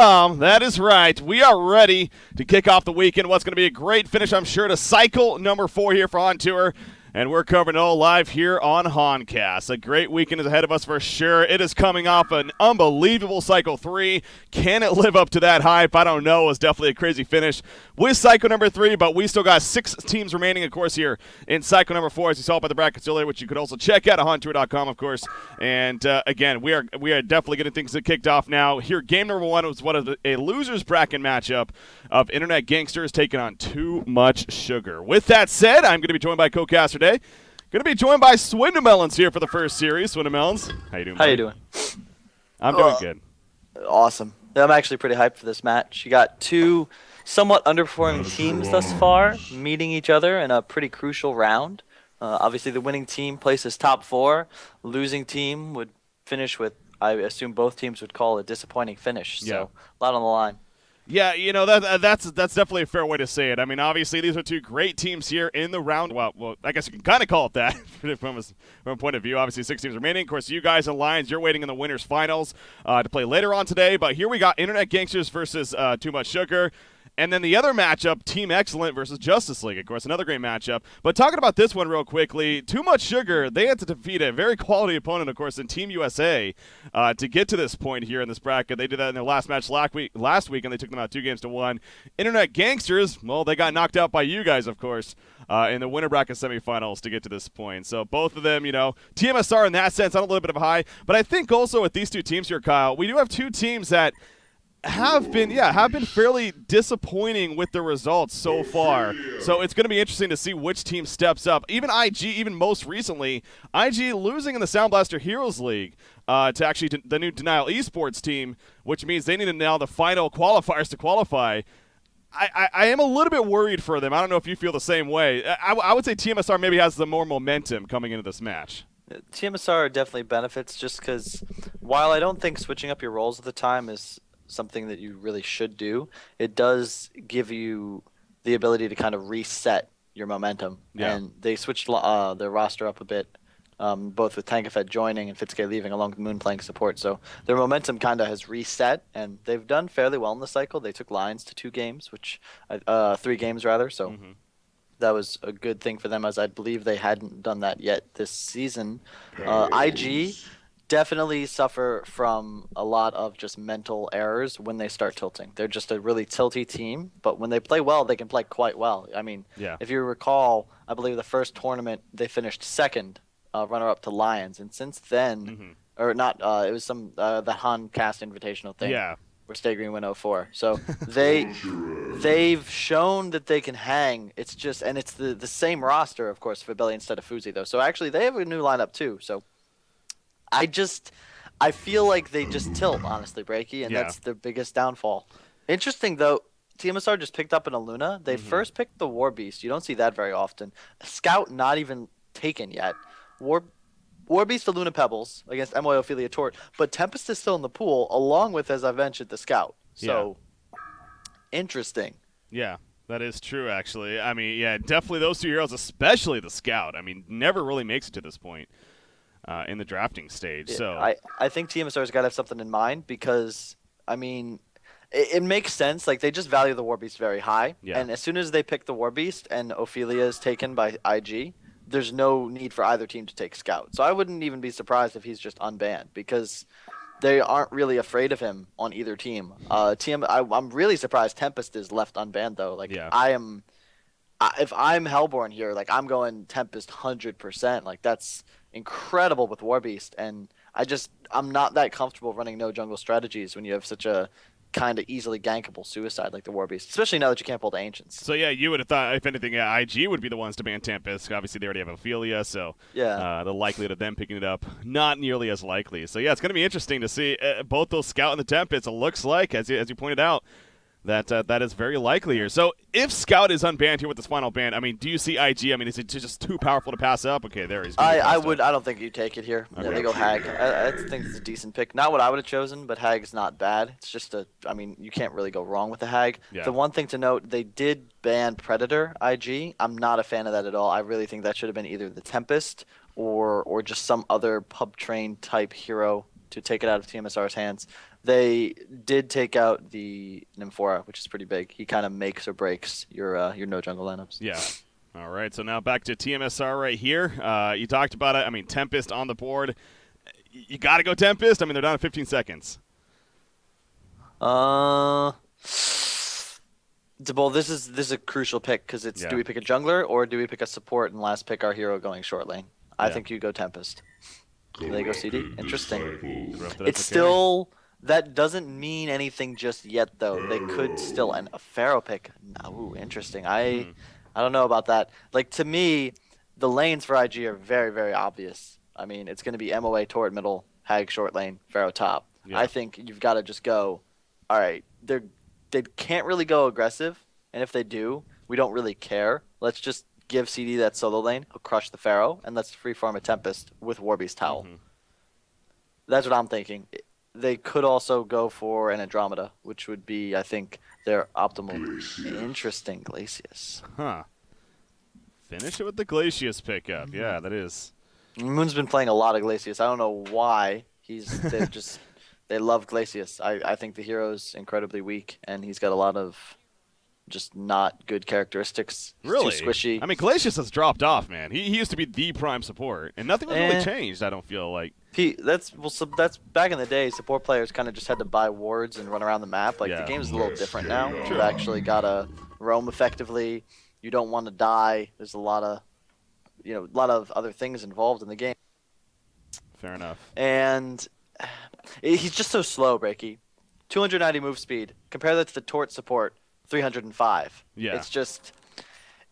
That is right. We are ready to kick off the weekend. What's going to be a great finish, I'm sure, to cycle number 4 here for HoN Tour. And we're covering it all live here on HoNcast. A great weekend is ahead of us for sure. It is coming off an unbelievable Cycle 3. Can it live up to that hype? I don't know. It was definitely a crazy finish with Cycle number 3, but we still got 6 teams remaining, of course, here in Cycle number 4, as you saw by the brackets earlier, which you could also check out at HoNtour.com, of course. And again, we are definitely getting things kicked off now. Here, game number 1 was a loser's bracket matchup of Internet Gangsters taking on Too Much Sugar. With that said, I'm going to be joined by co-caster today. Going to be joined by Swindamelons here for the first series. Swindamelons, how you doing? How you doing? I'm doing good. Awesome. I'm actually pretty hyped for this match. You got 2 somewhat underperforming teams thus far meeting each other in a pretty crucial round. Obviously, the winning team places top 4. Losing team would finish with, I assume both teams would call a disappointing finish. So a lot on the line. Yeah, you know, that's definitely a fair way to say it. I mean, obviously, these are 2 great teams here in the round. Well, I guess you can kind of call it that from a point of view. Obviously, 6 teams remaining. Of course, you guys and Lions, you're waiting in the winners' finals to play later on today. But here we got Internet Gangsters versus Too Much Sugar. And then the other matchup, Team Excellent versus Justice League, of course, another great matchup. But talking about this one real quickly, Too Much Sugar, they had to defeat a very quality opponent, of course, in Team USA to get to this point here in this bracket. They did that in their last match last week, and they took them out 2-1. Internet Gangsters, well, they got knocked out by you guys, of course, in the winner bracket semifinals to get to this point. So both of them, you know, tmsR in that sense on a little bit of a high. But I think also with these 2 teams here, Kyle, we do have 2 teams that have been fairly disappointing with the results so far. So it's going to be interesting to see which team steps up. Even IG, even most recently, IG losing in the Sound Blaster Heroes League to actually the new Denial Esports team, which means they need to now the final qualifiers to qualify. I am a little bit worried for them. I don't know if you feel the same way. I would say tmsR maybe has the more momentum coming into this match. tmsR definitely benefits just because while I don't think switching up your roles at the time is something that you really should do, it does give you the ability to kind of reset your momentum. Yeah. And they switched their roster up a bit, both with Tankafet joining and Fitsuke leaving along with Moon playing support. So their momentum kind of has reset, and they've done fairly well in the cycle. They took Lions to 2 games, 3 games rather. So that was a good thing for them, as I believe they hadn't done that yet this season. IG definitely suffer from a lot of just mental errors when they start tilting. They're just a really tilty team, but when they play well, they can play quite well. I mean, if you recall, I believe the first tournament they finished 2nd, runner-up to Lions, and since then, or not, it was the HoNcast Invitational thing. Yeah. Where Stay Green went 0-4. So they've shown that they can hang. It's just, and it's the same roster, of course, for Billy instead of Fuzi though. So actually, they have a new lineup too. So I feel like they just tilt, honestly, Breaky, and that's their biggest downfall. Interesting, though, tmsR just picked up an Aluna. They first picked the War Beast. You don't see that very often. Scout not even taken yet. War Beast Aluna Pebbles against MY Ophelia Tort, but Tempest is still in the pool, along with, as I mentioned, the Scout. So, interesting. Yeah. That is true, actually. I mean, yeah, definitely those 2 heroes, especially the Scout. I mean, never really makes it to this point in the drafting stage. So I think tmsR's got to have something in mind because, I mean, it makes sense. Like, they just value the War Beast very high. Yeah. And as soon as they pick the War Beast and Ophelia is taken by IG, there's no need for either team to take Scout. So I wouldn't even be surprised if he's just unbanned because they aren't really afraid of him on either team. I'm really surprised Tempest is left unbanned, though. Like, if I'm Hellborn here, like, I'm going Tempest 100%. Like, that's incredible with War Beast, and I'm not that comfortable running no jungle strategies when you have such a kind of easily gankable suicide like the War Beast, especially now that you can't pull the Ancients. So yeah, you would have thought, if anything, IG would be the ones to ban Tempest. Obviously, they already have Ophelia, so the likelihood of them picking it up, not nearly as likely. So yeah, it's going to be interesting to see both those Scout and the Tempest. It looks like, as you pointed out, that is very likely here. So if Scout is unbanned here with this final ban, I mean, do you see IG? I mean, is it just too powerful to pass up? Okay, there he's. I don't think you take it here. Okay. Yeah, they go Hag. I think it's a decent pick. Not what I would have chosen, but Hag's not bad. It's just I mean, you can't really go wrong with the Hag. Yeah. The one thing to note, they did ban Predator IG. I'm not a fan of that at all. I really think that should have been either the Tempest or just some other pub train type hero to take it out of tmsR's hands. They did take out the Nymphora, which is pretty big. He kind of makes or breaks your no jungle lineups. Yeah. All right, so now back to tmsR right here. You talked about it. I mean, Tempest on the board. You got to go Tempest. I mean, they're down to 15 seconds. Uh, well, this is a crucial pick because it's do we pick a jungler or do we pick a support and last pick our hero going short lane? I think you go Tempest. They go CD. Interesting. It's still that doesn't mean anything just yet though. They could still and a Pharaoh pick. Ooh, interesting. I don't know about that. Like to me, the lanes for IG are very very obvious. I mean, it's going to be MOA turret middle, Hag short lane, Pharaoh top. Yeah. I think you've got to just go. All right, they can't really go aggressive, and if they do, we don't really care. Let's just give CD that solo lane. He'll crush the Pharaoh, and let's freefarm a Tempest with Warby's Towel. That's what I'm thinking. They could also go for an Andromeda, which would be, I think, their optimal. Interesting, Glacius. Huh. Finish it with the Glacius pickup. Yeah, that is. Moon's been playing a lot of Glacius. I don't know why. They love Glacius. I think the hero's incredibly weak, and he's got a lot of just not good characteristics. He's really? Too squishy. I mean, Glacius has dropped off, man. He used to be the prime support, and nothing was really changed, I don't feel like. That's back in the day, support players kind of just had to buy wards and run around the map. Like, the game's a little different now. You've actually got to roam effectively. You don't want to die. There's a lot of other things involved in the game. Fair enough. And he's just so slow, Breaky. 290 move speed. Compare that to the Tort support, 305. Yeah. It's just...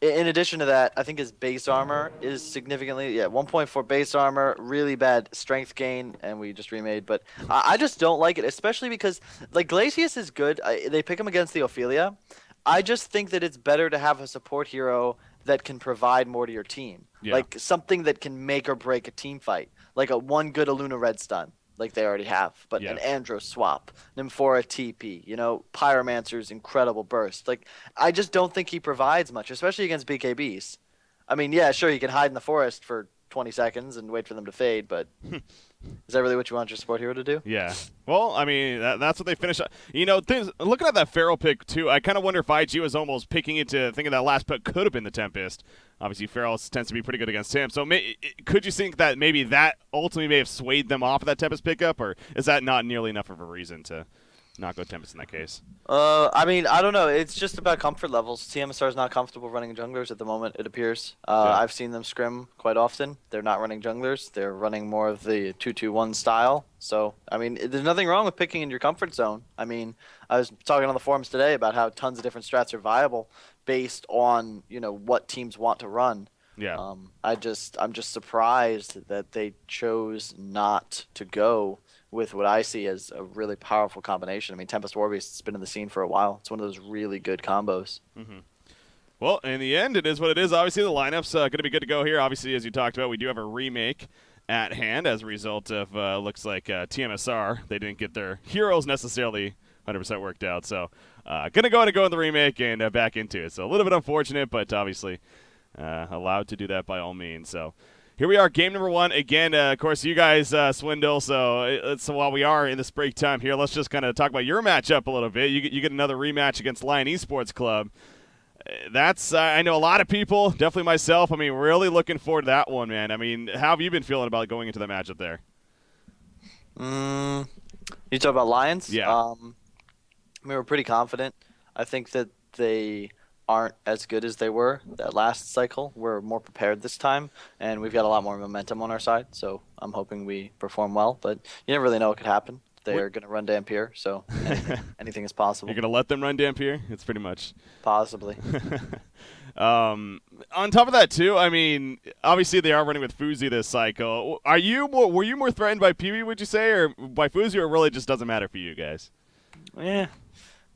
In addition to that, I think his base armor is significantly... 1.4 base armor, really bad strength gain, and we just remade. But I just don't like it, especially because, like, Glacius is good. They pick him against the Ophelia. I just think that it's better to have a support hero that can provide more to your team. Yeah. Like, something that can make or break a team fight. Like one good Aluna red stun, like they already have. But an Andros swap, Nymphora TP, Pyromancer's incredible burst. Like, I just don't think he provides much, especially against BKBs. I mean, yeah, sure, he can hide in the forest for 20 seconds and wait for them to fade, but... Is that really what you want your support hero to do? Yeah. Well, I mean, that's what they finish. Looking at that Pharaoh pick, too, I kind of wonder if IG was almost picking it to thinking that last pick could have been the Tempest. Obviously, Pharaoh tends to be pretty good against him. So could you think that maybe that ultimately may have swayed them off of that Tempest pickup, or is that not nearly enough of a reason to not go Tempest in that case? I mean, I don't know. It's just about comfort levels. tmsR is not comfortable running junglers at the moment, it appears. I've seen them scrim quite often. They're not running junglers. They're running more of the 2-2-1 style. So, I mean, there's nothing wrong with picking in your comfort zone. I mean, I was talking on the forums today about how tons of different strats are viable based on, what teams want to run. Yeah. I'm just surprised that they chose not to go with what I see as a really powerful combination. I mean, Tempest Warbeast has been in the scene for a while. It's one of those really good combos. Mm-hmm. Well, in the end, it is what it is. Obviously, the lineup's going to be good to go here. Obviously, as you talked about, we do have a remake at hand as a result of, looks like, tmsR. They didn't get their heroes necessarily 100% worked out. So, going to go in the remake and back into it. So, a little bit unfortunate, but obviously allowed to do that by all means. So, here we are, game number 1. Again, of course, you guys swindle, so while we are in this break time here, let's just kind of talk about your matchup a little bit. You get another rematch against Lion Esports Club. That's, I know a lot of people, definitely myself, I mean, really looking forward to that one, man. I mean, how have you been feeling about going into the matchup there? You talk about Lions? Yeah. I mean, we're pretty confident. I think that they aren't as good as they were that last cycle. We're more prepared this time, and we've got a lot more momentum on our side, so I'm hoping we perform well, but you never really know what could happen. They're going to run Dampier, so anything is possible. You're going to let them run Dampier? It's pretty much. Possibly. On top of that, too, I mean, obviously they are running with Fuzi this cycle. Were you more threatened by Pee-wee, would you say, or by Fuzi, or it really just doesn't matter for you guys? Yeah.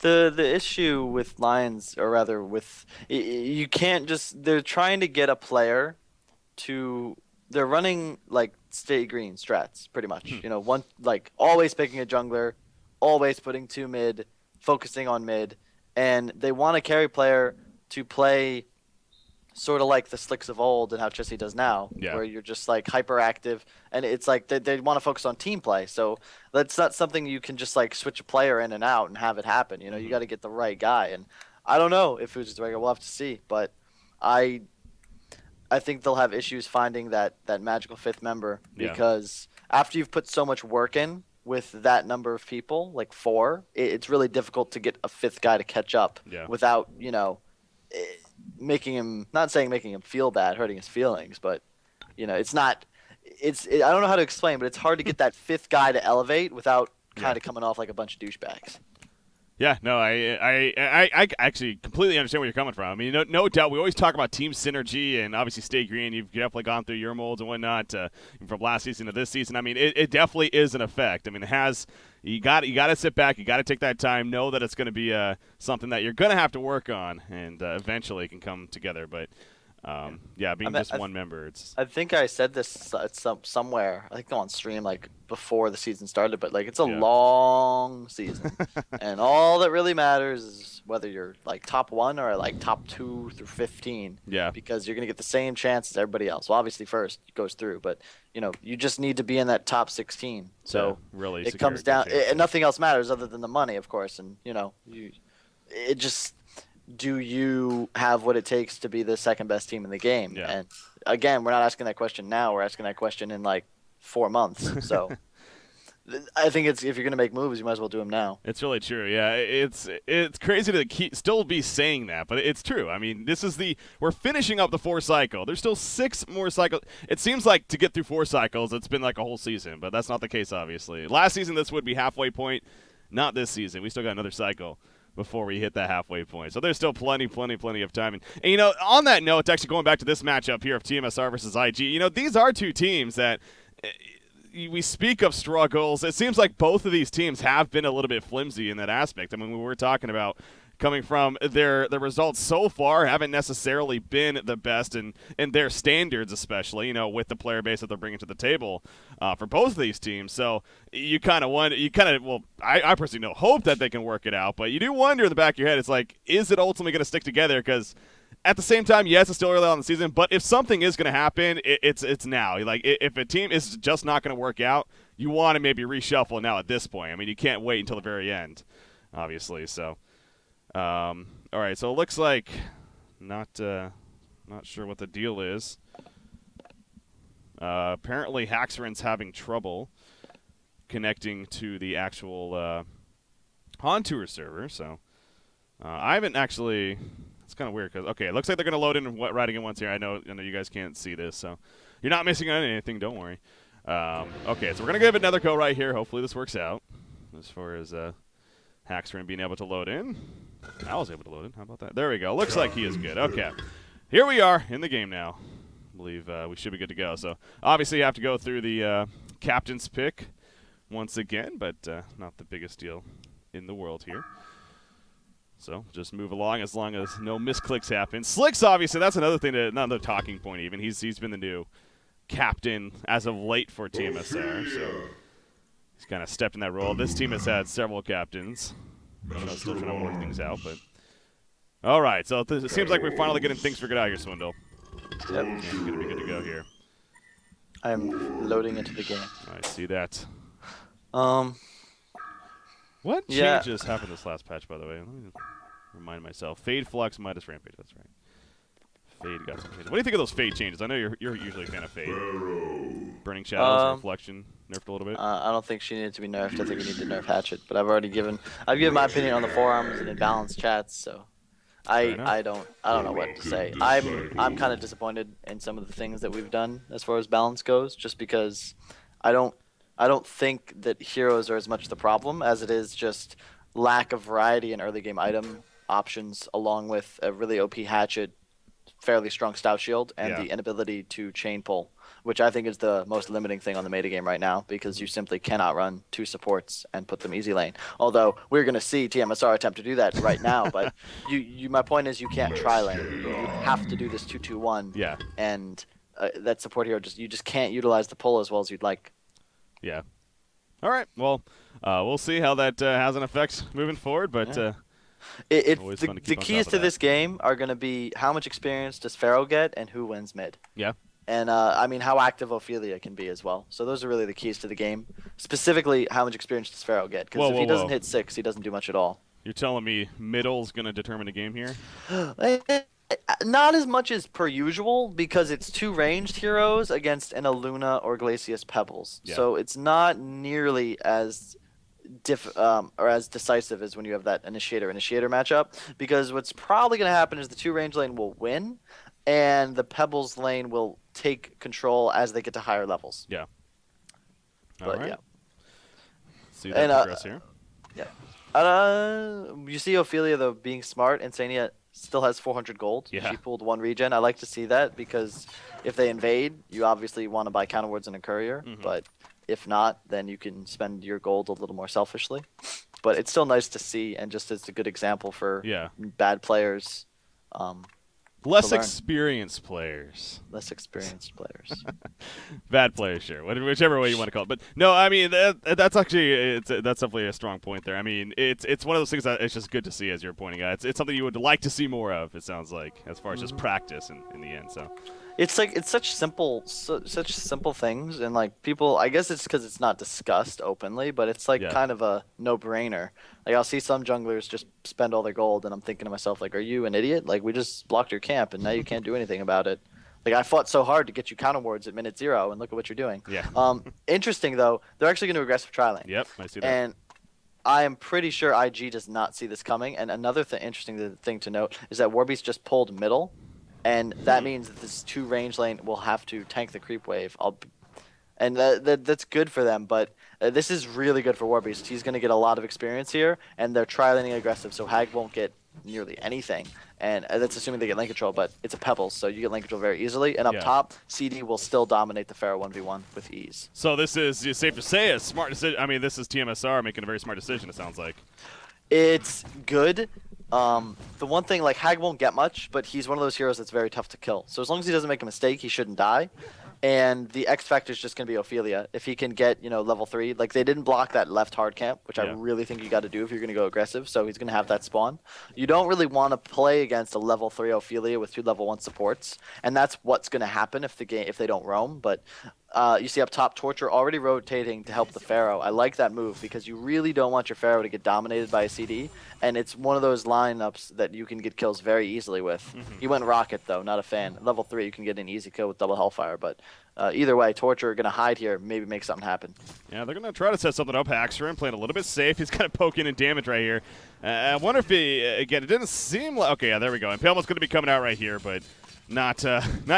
The issue with Lions, or rather with, you can't just, they're trying to get a player to, they're running like stay green strats pretty much. One, like always picking a jungler, always putting 2 mid, focusing on mid, and they want a carry player to play sort of like the slicks of old and how Chessy does now, Yeah. where you're just like hyperactive, and it's like they want to focus on team play. So that's not something you can just like switch a player in and out and have it happen. You know, you got to get the right guy. And I don't know if Fuji's the right guy. We'll have to see. But I I think they'll have issues finding that magical fifth member Yeah. because after you've put so much work in with that number of people, like four, it's really difficult to get a fifth guy to catch up Yeah. without, eh, making him, not saying making him feel bad, hurting his feelings, but it's not I don't know how to explain, but it's hard to get that fifth guy to elevate without Yeah. kind of coming off like a bunch of douchebags. Yeah, no, I actually completely understand where you're coming from. I mean, no doubt, we always talk about team synergy, and obviously Stay Green, you've definitely gone through your molds and whatnot from last season to this season. I mean, it definitely is an effect. I mean, it has. You got to sit back, you got to take that time, know that it's going to be something that you're going to have to work on, and eventually it can come together. But yeah, being just one member, it's I think I said this somewhere. I think on stream like before the season started, but like it's a yeah. long season, and all that really matters is whether you're like top one or like top 2 through 15. Yeah. Because you're gonna get the same chance as everybody else. Well, obviously first goes through, but you just need to be in that top 16. So really it secure comes a good down, chance. and nothing else matters other than the money, of course. And it just, do you have what it takes to be the second best team in the game? Yeah. And again, we're not asking that question now. We're asking that question in like 4 months. So I think if you're going to make moves, you might as well do them now. It's really true. Yeah, it's crazy to still be saying that, but it's true. I mean, we're finishing up the 4 cycle. There's still 6 more cycles. It seems like to get through 4 cycles, it's been like a whole season, but that's not the case, obviously. Last season, this would be halfway point. Not this season. We still got another cycle before we hit that halfway point. So there's still plenty of time. And on that note, actually going back to this matchup here of tmsR versus IG, these are 2 teams that we speak of struggles. It seems like both of these teams have been a little bit flimsy in that aspect. I mean, we were talking about coming from their results so far haven't necessarily been the best in their standards, especially, with the player base that they're bringing to the table for both of these teams. So you kind of wonder, I personally hope that they can work it out, but you do wonder in the back of your head, it's like, is it ultimately going to stick together? Because at the same time, yes, it's still early on in the season, but if something is going to happen, it's now. Like, if a team is just not going to work out, you want to maybe reshuffle now at this point. I mean, you can't wait until the very end, obviously. So, all right. So it looks like not sure what the deal is. Apparently, Haxren's having trouble connecting to the actual HoN Tour server. So I haven't actually. It's kind of weird because it looks like they're gonna load in riding in once here. I know you guys can't see this, so you're not missing on anything. Don't worry. Okay, so we're gonna give it another go right here. Hopefully this works out as far as Haxren being able to load in. I was able to load in. How about that? There we go. Looks like he is good. Okay, here we are in the game now. I believe we should be good to go. So obviously you have to go through the captain's pick once again, but not the biggest deal in the world here. So just move along as long as no misclicks happen. Slicks, obviously, that's another thing, another talking point even. He's been the new captain as of late for tmsR, so he's kind of stepped in that role. This team has had several captains. Still trying to work things out, but all right. So it seems like we're finally getting things figured out here, Swindle. Yep. Yeah, we're gonna be good to go here. I'm loading into the game. I see that. What Yeah. changes happened this last patch, by the way? Let me remind myself. Fade, Flux, Midas, Rampage. That's right. Fade got some changes. What do you think of those Fade changes? I know you're usually a fan of Fade. Burning Shadows, Reflection, nerfed a little bit. I don't think she needed to be nerfed. I think we need to nerf Hatchet. But I've given my opinion on the forearms and in balanced chats, so I don't know what to say. I'm kind of disappointed in some of the things that we've done as far as balance goes, just because I don't think that heroes are as much the problem as it is just lack of variety in early game item options, along with a really OP Hatchet, fairly strong Stout Shield, and the inability to chain pull, which I think is the most limiting thing on the meta game right now, because you simply cannot run 2 supports and put them easy lane. Although we're going to see tmsR attempt to do that right now, but my point is you can't try lane. You have to do this 2-2-1. Yeah. And that support hero you just can't utilize the pull as well as you'd like. Yeah. All right. Well, we'll see how that has an effect moving forward, but Always The fun to keep on top keys of to that. this game are going to be how much experience does Pharaoh get and who wins mid. Yeah. And I mean how active Ophelia can be as well. So those are really the keys to the game. Specifically, how much experience does Pharaoh get? Because Whoa, if whoa, he doesn't whoa. hit 6, he doesn't do much at all. You're telling me middle's going to determine the game here? Not as much as per usual because it's two ranged heroes against an Aluna or Glacius Pebbles. Yeah. So it's not nearly as or as decisive as when you have that initiator matchup, because what's probably going to happen is the two range lane will win and the Pebbles lane will take control as they get to higher levels. Yeah. All But right. yeah. See that And progress here. yeah. You see Ophelia though being smart. Insania still has 400 gold. Yeah. She pulled one regen. I like to see that because if they invade, you obviously want to buy counterwards and a courier. But if not, then you can spend your gold a little more selfishly. But it's still nice to see, and just as a good example for bad players. Less experienced players. Less experienced players. Bad players, sure. Whichever way you want to call it. But no, I mean that's actually that's definitely a strong point there. I mean it's one of those things that it's just good to see, as you're pointing out. It's something you would like to see more of. It sounds like, as far as just practice in the end. So it's like it's such simple things, and like people, I guess it's because it's not discussed openly, but it's like kind of a no-brainer. Like I'll see some junglers just spend all their gold, and I'm thinking to myself, like, are you an idiot? Like we just blocked your camp, and now you can't do anything about it. Like I fought so hard to get you counter wards at minute 0, and look at what you're doing. Yeah. Interesting though, they're actually going to aggressive tri lane. Yep, I see that. And I am pretty sure IG does not see this coming. And another interesting thing to note is that Warbeast just pulled middle, and that means that this two range lane will have to tank the creep wave. And that's good for them, but this is really good for Warbeast. He's going to get a lot of experience here, and they're tri-laning aggressive, so Hag won't get nearly anything. And that's assuming they get lane control, but it's a Pebbles, so you get lane control very easily. And up top, CD will still dominate the Pharaoh 1v1 with ease. So this is safe to say a smart decision. I mean, this is tmsR making a very smart decision, it sounds like. It's good. The one thing, like, Hag won't get much, but he's one of those heroes that's very tough to kill. So as long as he doesn't make a mistake, he shouldn't die. And the X factor is just going to be Ophelia. If he can get, level 3, like they didn't block that left hard camp, which I really think you got to do if you're going to go aggressive. So he's going to have that spawn. You don't really want to play against a level 3 Ophelia with 2 level 1 supports, and that's what's going to happen if they don't roam. But you see up top, Torture already rotating to help the Pharaoh. I like that move because you really don't want your Pharaoh to get dominated by a CD, and it's one of those lineups that you can get kills very easily with. He went Rocket though, not a fan. Level 3, you can get an easy kill with double Hellfire, but either way, Torture going to hide here, maybe make something happen. Yeah, they're going to try to set something up. Haxrin playing a little bit safe. He's kind of poking in damage right here. I wonder if again, it didn't seem like, okay, yeah, there we go. Impalement's going to be coming out right here, but not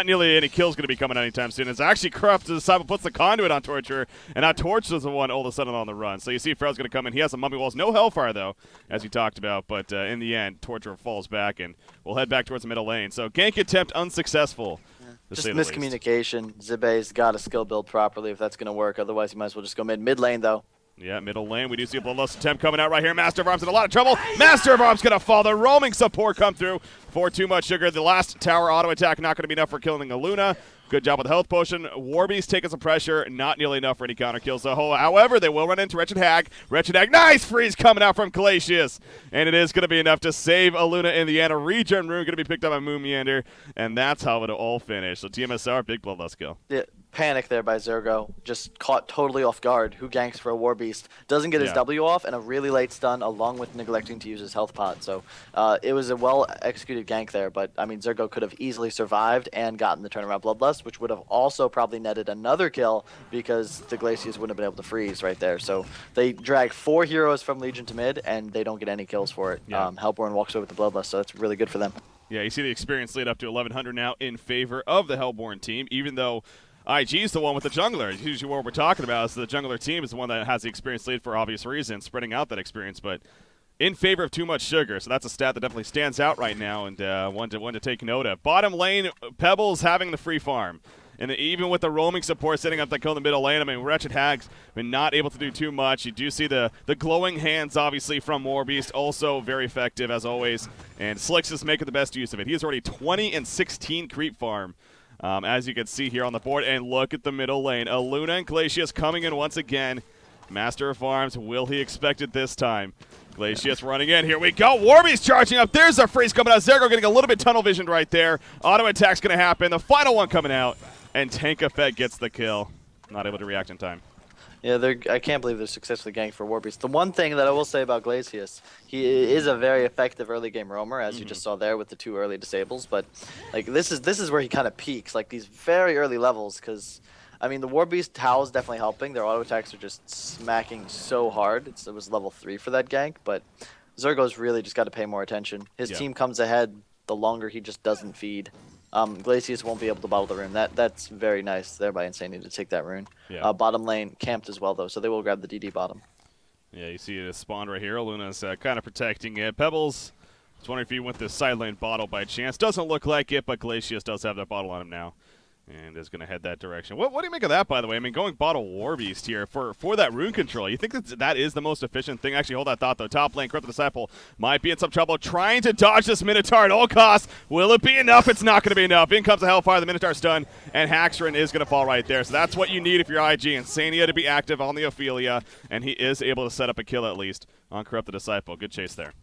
nearly any kills going to be coming anytime soon. It's actually Corrupt to the side, but puts the conduit on Torture, and now Torture is the one all of a sudden on the run. So you see Pharaoh's going to come in. He has some mummy walls. No Hellfire, though, as we talked about, but in the end, Torture falls back, and we'll head back towards the middle lane. So gank attempt unsuccessful. Just miscommunication. Zibe's got to skill build properly if that's going to work. Otherwise, you might as well just go mid lane, though. Yeah, middle lane. We do see a Bloodlust attempt coming out right here. Master of Arms in a lot of trouble. Master of Arms going to fall. The roaming support come through for too much sugar. The last tower auto attack not going to be enough for killing a Luna. Good job with the health potion. Warbeast taking some pressure. Not nearly enough for any counter kills. So, however, they will run into Wretched Hag. Wretched Hag, nice freeze coming out from Glacius. And it is going to be enough to save a Luna in the end. A regen rune going to be picked up by Moon Meander. And that's how it'll all finish. So tmsR, big Bloodlust kill. Yeah. Panic there by Zergo, just caught totally off guard. Who ganks for a Warbeast? Doesn't get his W off, and a really late stun along with neglecting to use his health pot. So it was a well-executed gank there, but I mean Zergo could have easily survived and gotten the turnaround Bloodlust, which would have also probably netted another kill because the Glacius wouldn't have been able to freeze right there. So they drag 4 heroes from Legion to mid, and they don't get any kills for it. Hellborn walks away with the Bloodlust, so that's really good for them. Yeah, you see the experience lead up to 1100 now in favor of the Hellborn team, even though IG is the one with the jungler. Usually what we're talking about is the jungler team is the one that has the experience lead for obvious reasons, spreading out that experience, but in favor of too much sugar. So that's a stat that definitely stands out right now, and one to take note of. Bottom lane, Pebbles having the free farm. And even with the roaming support setting up that kill in the middle lane, I mean, Wretched Hag's been not able to do too much. You do see the glowing hands, obviously, from Warbeast, also very effective, as always. And Slicks is making the best use of it. He has already 20 and 16 creep farm. As you can see here on the board, and look at the middle lane. Aluna and Glacius coming in once again. Master of Farms, will he expect it this time? Glacius running in. Here we go. Warby's charging up. There's a freeze coming out. Zergo getting a little bit tunnel visioned right there. Auto attack's going to happen. The final one coming out. And Tankafet gets the kill. Not able to react in time. Yeah, I can't believe they're successfully ganking for Warbeast. The one thing that I will say about Glacius, he is a very effective early game roamer, as you just saw there with the 2 early disables. But like this is where he kind of peaks, like these very early levels, because I mean the Warbeast Tau is definitely helping. Their auto attacks are just smacking so hard. It was level 3 for that gank, but Zergo's really just got to pay more attention. His team comes ahead the longer he just doesn't feed. Glacius won't be able to bottle the rune. That's very nice there by Insanity to take that rune. Yeah. Bottom lane camped as well, though, so they will grab the DD bottom. Yeah, you see it spawned right here. Luna's kind of protecting it. Pebbles, I was wondering if he went the side lane bottle by chance. Doesn't look like it, but Glacius does have that bottle on him now. And is going to head that direction. What do you make of that, by the way? I mean, going bottle Warbeast here for that rune control. You think that is the most efficient thing? Actually, hold that thought, though. Top lane, Corrupted Disciple might be in some trouble trying to dodge this Minotaur at all costs. Will it be enough? It's not going to be enough. In comes the Hellfire. The Minotaur stun, and Haxrin is going to fall right there. So that's what you need if you're IG. Insania to be active on the Ophelia, and he is able to set up a kill at least on Corrupted Disciple. Good chase there.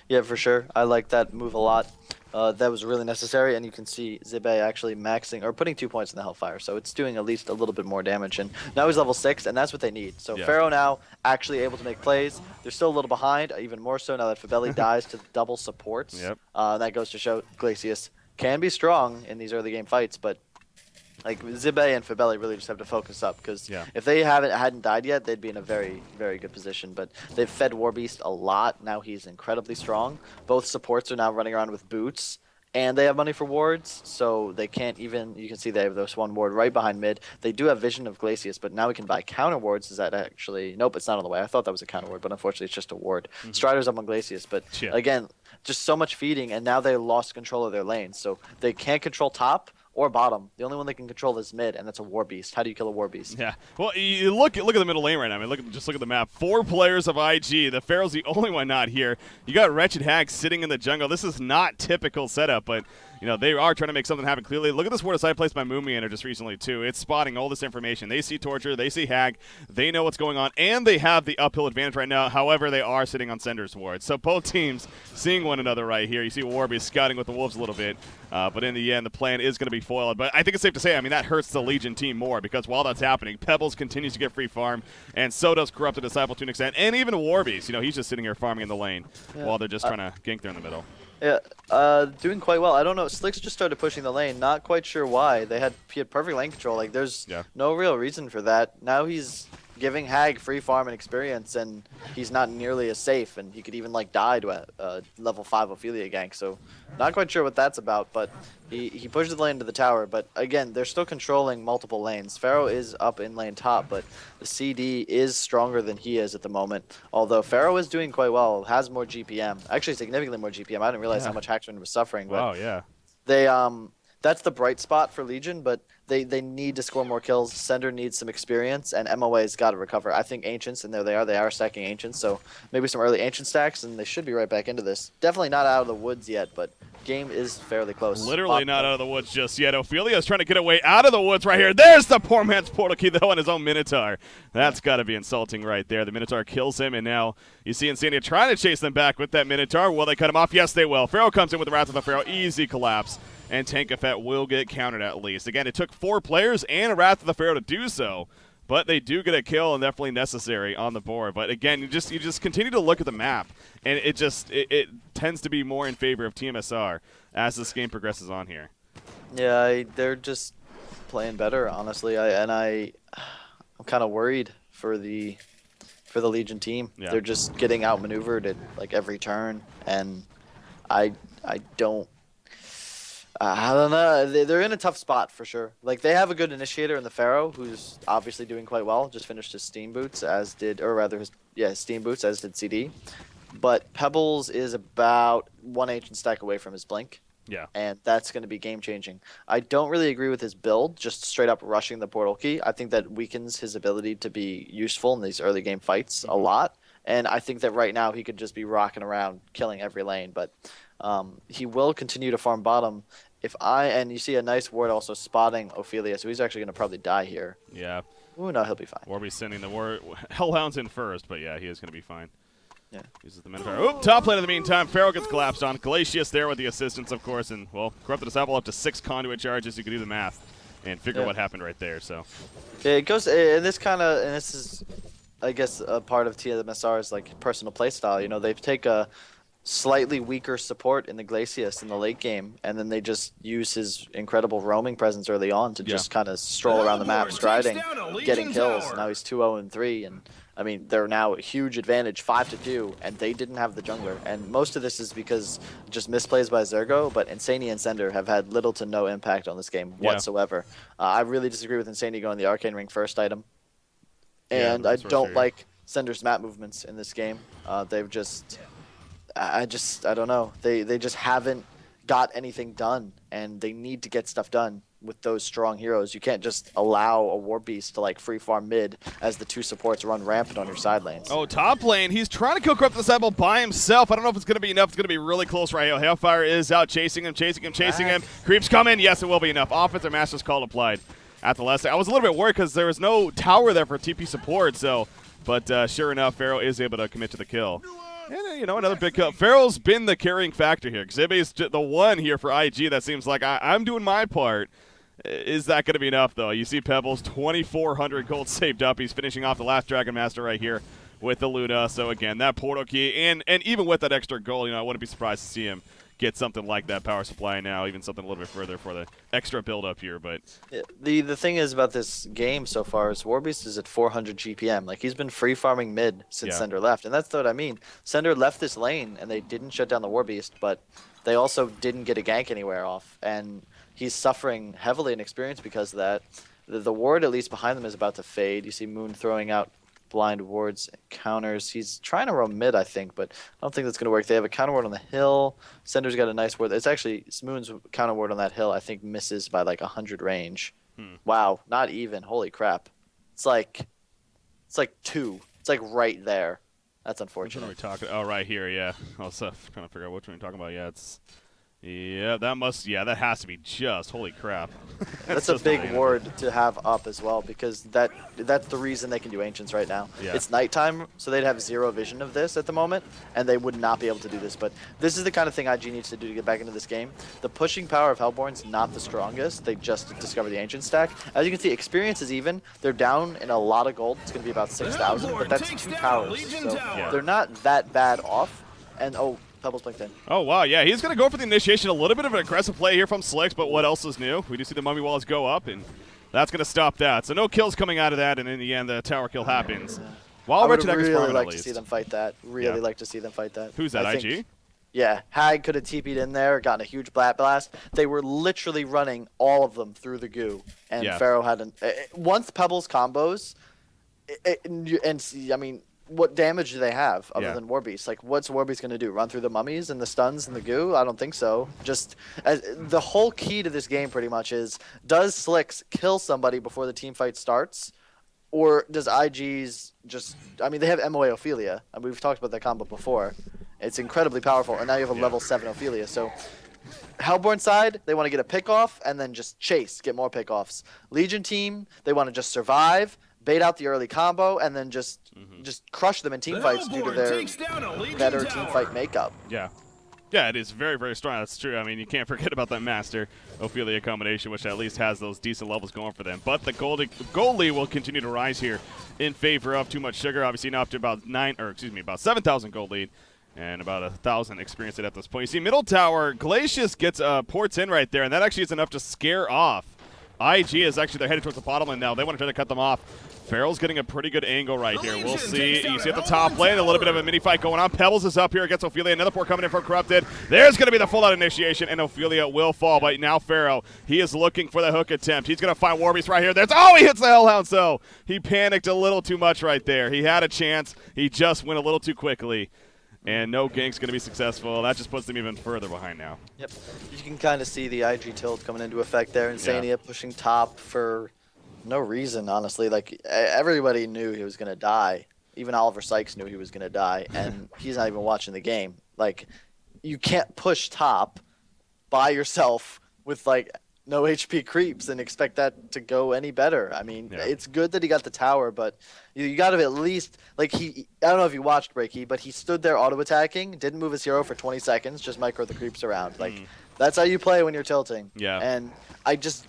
Yeah, for sure. I like that move a lot. That was really necessary, and you can see Zibe actually maxing or putting 2 points in the Hellfire, so it's doing at least a little bit more damage. And now he's level 6, and that's what they need. So Pharaoh now actually able to make plays. They're still a little behind, even more so now that Fabelli dies to double supports. Yep. That goes to show Glacius can be strong in these early game fights, but like Zibe and Fabelli really just have to focus up, because if they hadn't died yet, they'd be in a very, very good position. But they've fed Warbeast a lot. Now he's incredibly strong. Both supports are now running around with boots, and they have money for wards, so they can't even. You can see they have this one ward right behind mid. They do have vision of Glacius, but now we can buy counter wards. Is that actually? Nope, it's not on the way. I thought that was a counter ward, but unfortunately, it's just a ward. Strider's up on Glacius, but again, just so much feeding, and now they lost control of their lane, so they can't control top or bottom. The only one they can control is mid, and that's a Warbeast. How do you kill a Warbeast? Yeah. Well, you look at the middle lane right now. I mean, just look at the map. 4 players of IG. The Pharaoh's the only one not here. You got Wretched Hag sitting in the jungle. This is not typical setup, but you know, they are trying to make something happen clearly. Look at this ward of sight placed by Moomianer just recently, too. It's spotting all this information. They see Torture, they see Hag, they know what's going on, and they have the uphill advantage right now. However, they are sitting on Sender's ward. So both teams seeing one another right here. You see Warby scouting with the Wolves a little bit, but in the end, the plan is going to be foiled. But I think it's safe to say, I mean, that hurts the Legion team more, because while that's happening, Pebbles continues to get free farm, and so does Corrupted Disciple to an extent, and even Warby's. You know, he's just sitting here farming in the lane while they're just trying to gank there in the middle. Yeah, doing quite well. I don't know. Slicks just started pushing the lane. Not quite sure why. He had perfect lane control. Like, there's no real reason for that. Now he's giving Hag free farm and experience, and he's not nearly as safe, and he could even like die to a level 5 Ophelia gank. So not quite sure what that's about, but he pushes the lane to the tower. But again, they're still controlling multiple lanes. Pharaoh is up in lane top, but the CD is stronger than he is at the moment. Although Pharaoh is doing quite well, has more GPM, actually significantly more GPM. I didn't realize how much Haxman was suffering. But they that's the bright spot for Legion, but they need to score more kills. Sender needs some experience, and MOA's got to recover. I think Ancients, and there they are stacking Ancients, so maybe some early Ancient stacks, and they should be right back into this. Definitely not out of the woods yet, but game is fairly close. Literally not out of the woods just yet. Ophelia's trying to get away out of the woods right here. There's the poor man's portal key, though, on his own Minotaur. That's got to be insulting right there. The Minotaur kills him, and now you see Insania trying to chase them back with that Minotaur. Will they cut him off? Yes, they will. Pharaoh comes in with the Wrath of the Pharaoh. Easy collapse. And Tankafet will get countered at least. Again, it took 4 players and a Wrath of the Pharaoh to do so, but they do get a kill, and definitely necessary on the board. But again, you just continue to look at the map, and it tends to be more in favor of tmsR as this game progresses on here. Yeah, they're just playing better, honestly. I'm kind of worried for the Legion team. They're just getting outmaneuvered at like every turn, and I don't know. They're in a tough spot for sure. Like, they have a good initiator in the Pharaoh, who's obviously doing quite well. Just finished his Steam Boots, as did Steam Boots, as did CD. But Pebbles is about 1 ancient stack away from his Blink. Yeah. And that's going to be game changing. I don't really agree with his build, just straight up rushing the portal key. I think that weakens his ability to be useful in these early game fights a lot. And I think that right now he could just be rocking around, killing every lane. But he will continue to farm bottom. And you see a nice ward also spotting Ophelia, so he's actually going to probably die here. Yeah. Ooh, no, he'll be fine. Warby's sending the Hellhounds in first, but yeah, he is going to be fine. Yeah. Uses the Minotaur. Oop, top lane in the meantime. Pharaoh gets collapsed on. Glacius there with the assistance, of course, and, well, Corrupted Disciple up to 6 conduit charges. You can do the math and figure what happened right there, so. Yeah, it goes, and this is, I guess, a part of tmsR's, like, personal playstyle. You know, they take a slightly weaker support in the Glacius in the late game, and then they just use his incredible roaming presence early on to just kind of stroll around the map, striding, getting kills. Now he's 2-0-3, and I mean, they're now a huge advantage, 5-2, and they didn't have the jungler. And most of this is because just misplays by Zergo, but Insania and Sender have had little to no impact on this game whatsoever. I really disagree with Insania going the Arcane Ring first item. And I don't like Sender's map movements in this game. They've just... I don't know. They just haven't got anything done, and they need to get stuff done with those strong heroes. You can't just allow a War Beast to like free farm mid as the 2 supports run rampant on your side lanes. Oh, top lane. He's trying to kill Corrupted Disciple by himself. I don't know if it's going to be enough. It's going to be really close right here. Hellfire is out, chasing him. Creeps coming. Yes, it will be enough. Offensive Master's Call applied at the last. I was a little bit worried because there was no tower there for TP support. So, but sure enough, Pharaoh is able to commit to the kill. And, you know, another big kill. Pharaoh's been the carrying factor here. Xibby's the one here for IG that seems like I'm doing my part. Is that going to be enough, though? You see Pebbles, 2,400 gold saved up. He's finishing off the last Dragon Master right here with the Luna. So, again, that portal key, and even with that extra gold, you know, I wouldn't be surprised to see him get something like that power supply now, even something a little bit further for the extra build-up here. But the thing is about this game so far is Warbeast is at 400 GPM. Like, he's been free farming mid since Sender left, and that's what I mean. Sender left this lane, and they didn't shut down the Warbeast, but they also didn't get a gank anywhere off, and he's suffering heavily in experience because of that. The ward, at least behind them, is about to fade. You see Moon throwing out blind wards, counters. He's trying to roam mid, I think, but I don't think that's going to work. They have a counter ward on the hill. Sender's got a nice ward. It's actually Moon's counter ward on that hill, I think, misses by like 100 range. Wow, not even. Holy crap. It's like 2. It's like right there. That's unfortunate. Which one are we talking? Oh, right here, yeah. I was trying to figure out which one we're talking about. Yeah, it's... Yeah, that has to be just, holy crap. That's a big ward to have up as well, because that's the reason they can do Ancients right now. Yeah. It's nighttime, so they'd have 0 vision of this at the moment, and they would not be able to do this. But this is the kind of thing IG needs to do to get back into this game. The pushing power of Hellborn's not the strongest. They just discovered the Ancient stack. As you can see, experience is even. They're down in a lot of gold. It's going to be about 6,000, but that's 2 towers. So they're not that bad off. And, oh, Pebbles blinked in. Oh, wow, yeah, he's going to go for the initiation. A little bit of an aggressive play here from Slicks, but what else is new? We do see the Mummy Walls go up, and that's going to stop that. So no kills coming out of that, and in the end, the tower kill happens. While Wretched Egg is farming, really like to see them fight that. Really like to see them fight that. Who's that, IG? Yeah, Hag could have TP'd in there, gotten a huge Blat Blast. They were literally running all of them through the goo, and Pharaoh had once Pebbles combos, I mean, what damage do they have other than Warbeast? Like, what's Warbeast going to do? Run through the mummies and the stuns and the goo? I don't think so. Just the whole key to this game pretty much is, does Slicks kill somebody before the team fight starts? Or does IG's just... I mean, they have MOA Ophelia, and we've talked about that combo before. It's incredibly powerful, and now you have a level 7 Ophelia. So Hellborn side, they want to get a pick-off and then just chase, get more pick-offs. Legion team, they want to just survive, bait out the early combo, and then just crush them in team fights due to their better team fight makeup. Yeah. Yeah, it is very, very strong. That's true. I mean, you can't forget about that Master Ophelia combination, which at least has those decent levels going for them. But the gold lead will continue to rise here in favor of Too Much Sugar. Obviously now up to about about 7,000 gold lead and about 1,000 experience at this point. You see middle tower, Glacius gets ports in right there, and that actually is enough to scare off IG. Is actually they're headed towards the bottom lane now. They want to try to cut them off. Farrell's getting a pretty good angle right here. We'll see. You see at the top lane, a little bit of a mini fight going on. Pebbles is up here against Ophelia. Another port coming in from Corrupted. There's going to be the full-out initiation, and Ophelia will fall. But now Pharaoh, he is looking for the hook attempt. He's going to find Warbeast right here. He hits the Hellhound, so he panicked a little too much right there. He had a chance. He just went a little too quickly. And no gank's going to be successful. That just puts them even further behind now. Yep. You can kind of see the IG tilt coming into effect there. Insania pushing top for no reason, honestly. Like, everybody knew he was going to die. Even Oliver Sykes knew he was going to die, and he's not even watching the game. Like, you can't push top by yourself with, like, no HP creeps and expect that to go any better. I mean, Yeah. it's good that he got the tower, but you got to at least like I don't know if you watched Breaky, but he stood there auto attacking, didn't move his hero for 20 seconds, just micro the creeps around. Like that's how you play when you're tilting. Yeah. And I just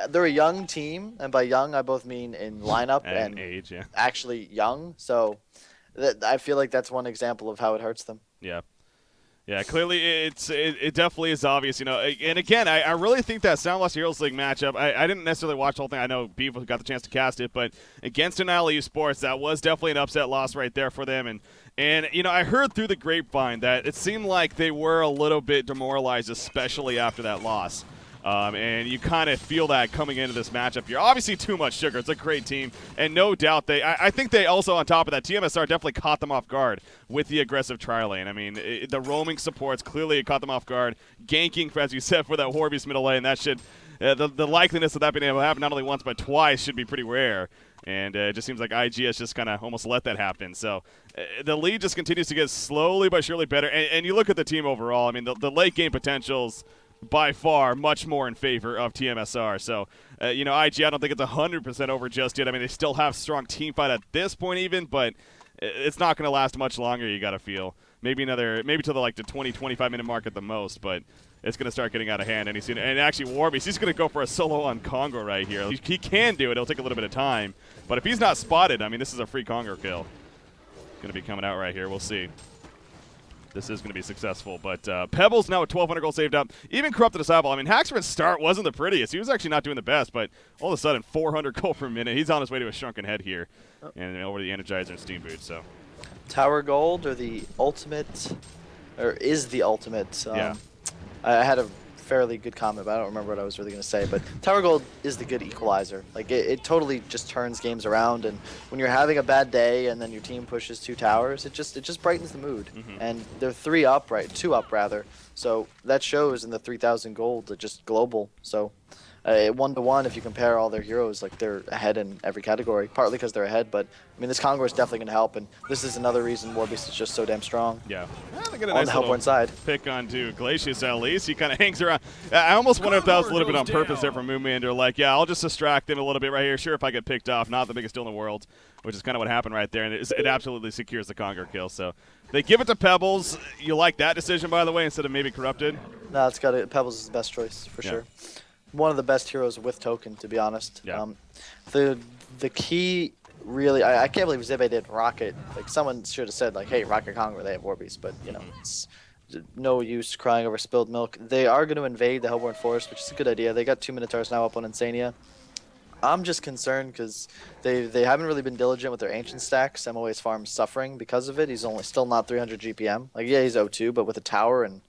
they're a young team, and by young I both mean in lineup And age, yeah. actually young. So I feel like that's one example of how it hurts them. Yeah. Yeah, clearly it definitely is obvious, you know. And again, I really think that Sound Lost Heroes League matchup, I didn't necessarily watch the whole thing. I know Beef got the chance to cast it, but against Anali Sports, that was definitely an upset loss right there for them. And you know, I heard through the grapevine that it seemed like they were a little bit demoralized, especially after that loss. And you kind of feel that coming into this matchup here. Obviously, too much sugar. It's a great team, and no doubt I think they also, on top of that, tmsR definitely caught them off guard with the aggressive tri lane. I mean, the roaming supports clearly caught them off guard. Ganking, as you said, for that Horbeast middle lane, that should the likeliness of that being able to happen not only once but twice should be pretty rare. And it just seems like IG has just kind of almost let that happen. So the lead just continues to get slowly but surely better. And you look at the team overall. I mean, the late game potentials by far much more in favor of tmsR. So, you know, IG, I don't think it's 100% over just yet. I mean, they still have strong team fight at this point even, but it's not going to last much longer, you got to feel. Maybe till the 20, 25-minute mark at the most, but it's going to start getting out of hand any soon. And actually, Warbeast, he's going to go for a solo on Congo right here. He can do it. It'll take a little bit of time. But if he's not spotted, I mean, this is a free Congo kill. Going to be coming out right here. We'll see. This is going to be successful, but Pebbles now with 1,200 gold saved up. Even Corrupted Disciple. I mean, Haxman's start wasn't the prettiest. He was actually not doing the best, but all of a sudden, 400 gold per minute. He's on his way to a shrunken head here, and over the Energizer and Steam Boot. So, Tower Gold or the ultimate, or is the ultimate? Yeah. I had a fairly good comment, but I don't remember what I was really going to say. But Tower Gold is the good equalizer. Like it totally just turns games around. And when you're having a bad day and then your team pushes 2 towers, it just brightens the mood. And they're 2 up rather. So that shows in the 3,000 gold, just global. So 1-to-1, if you compare all their heroes, like they're ahead in every category. Partly because they're ahead, but I mean this Congo is definitely going to help. And this is another reason Warbeast is just so damn strong. yeah. They get a On nice the Hellborn side. pick onto Glacius at least. He kind of hangs around. I almost wonder if that was a little bit on purpose there from Moonmander. Like, yeah, I'll just distract him a little bit right here. Sure, if I get picked off, not the biggest deal in the world, which is kind of what happened right there. And it absolutely secures the Congo kill. So they give it to Pebbles. You like that decision, by the way, instead of maybe Corrupted? No, it's got it. Pebbles is the best choice for sure. One of the best heroes with token, to be honest. Yeah. The key really, I can't believe Zibe did Rocket. Like someone should have said like, hey, Rocket Congo, they have Warbeast, but you know, it's no use crying over spilled milk. They are going to invade the Hellborn Forest, which is a good idea. They got 2 Minotaurs now up on Insania. I'm just concerned because they haven't really been diligent with their ancient stacks. MOA's farm's suffering because of it. He's still not 300 GPM. Like yeah, he's 0-2, but with a tower and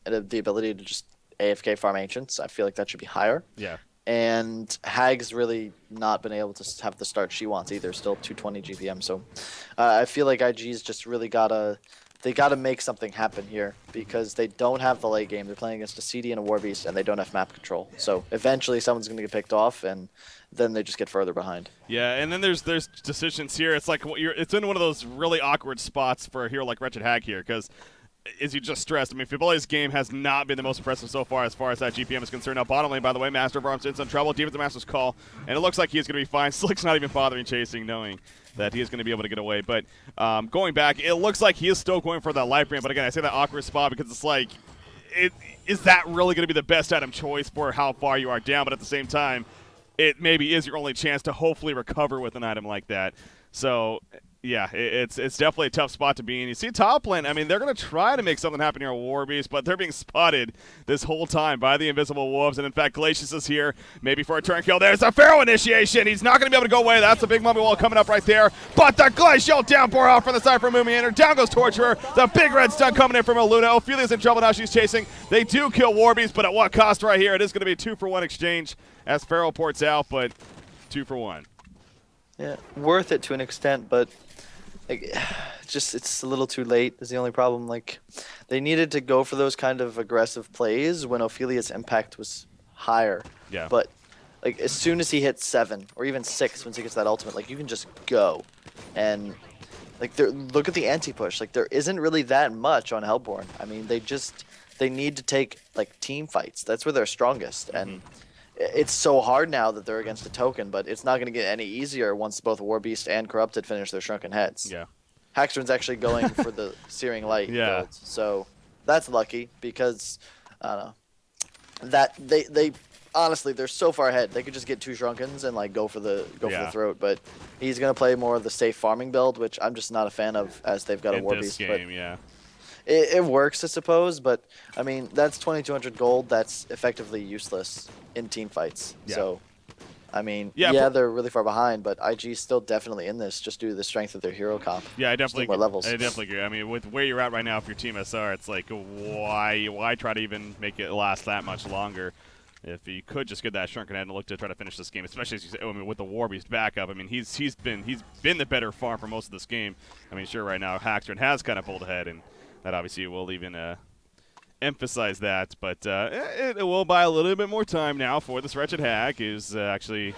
the ability to just AFK farm ancients, I feel like that should be higher. Yeah. And Hag's really not been able to have the start she wants either. Still 220 GPM. So I feel like IG's just really gotta make something happen here because they don't have the late game. They're playing against a CD and a Warbeast, and they don't have map control. So eventually someone's gonna get picked off, and then they just get further behind. Yeah, and then there's decisions here. It's like it's in one of those really awkward spots for a hero like Wretched Hag here because, as you just stressed, I mean, Fiboli's game has not been the most impressive so far as that GPM is concerned. Now, bottom lane, by the way, Master of Arms in some trouble. Defensive Master's call, and it looks like he's going to be fine. Slick's not even bothering chasing, knowing that he is going to be able to get away. But going back, it looks like he is still going for that life brand. But again, I say that awkward spot because it's like, is that really going to be the best item choice for how far you are down? But at the same time, it maybe is your only chance to hopefully recover with an item like that. So yeah, it's definitely a tough spot to be in. You see top lane, I mean, they're going to try to make something happen here at Warbeast, but they're being spotted this whole time by the Invisible Wolves. And in fact, Glacius is here, maybe for a turn kill. There's a Pharaoh initiation. He's not going to be able to go away. That's a big mummy wall coming up right there. But the Glacial downpour out from the side from Moomiander. Down goes Torturer. The big red stun coming in from Aluna. Ophelia's in trouble now. She's chasing. They do kill Warbeast, but at what cost right here? It is going to be a 2-for-1 exchange as Pharaoh ports out, but 2-for-1. Yeah, worth it to an extent, but like, it's a little too late is the only problem. Like, they needed to go for those kind of aggressive plays when Ophelia's impact was higher. Yeah. But like as soon as he hits 7 or even 6, once he gets that ultimate, like you can just go. And Like, look at the anti-push. Like, there isn't really that much on Hellborn. I mean, they need to take like team fights. That's where they're strongest, and it's so hard now that they're against a token. But it's not going to get any easier once both Warbeast and Corrupted finish their Shrunken Heads. Yeah. Haxtron's actually going for the Searing Light build, so that's lucky because I don't know that they honestly they're so far ahead. They could just get 2 Shrunkens and like go for the throat, but he's gonna play more of the safe farming build, which I'm just not a fan of as they've got a Warbeast. But yeah. It works, I suppose, but I mean that's 2,200 gold. That's effectively useless in team fights. Yeah. So. I mean, yeah, they're really far behind, but IG's still definitely in this just due to the strength of their hero comp. Yeah, I definitely more levels. I definitely agree. I mean, with where you're at right now, if you're tmsR, it's like why try to even make it last that much longer? If you could just get that Shrunken Head and look to try to finish this game, especially as you say, I mean, with the Warbeast backup. I mean, he's been the better farm for most of this game. I mean, sure, right now Haxtron has kind of pulled ahead, and that obviously will even emphasize that, but it will buy a little bit more time now for this Wretched Hag, who's actually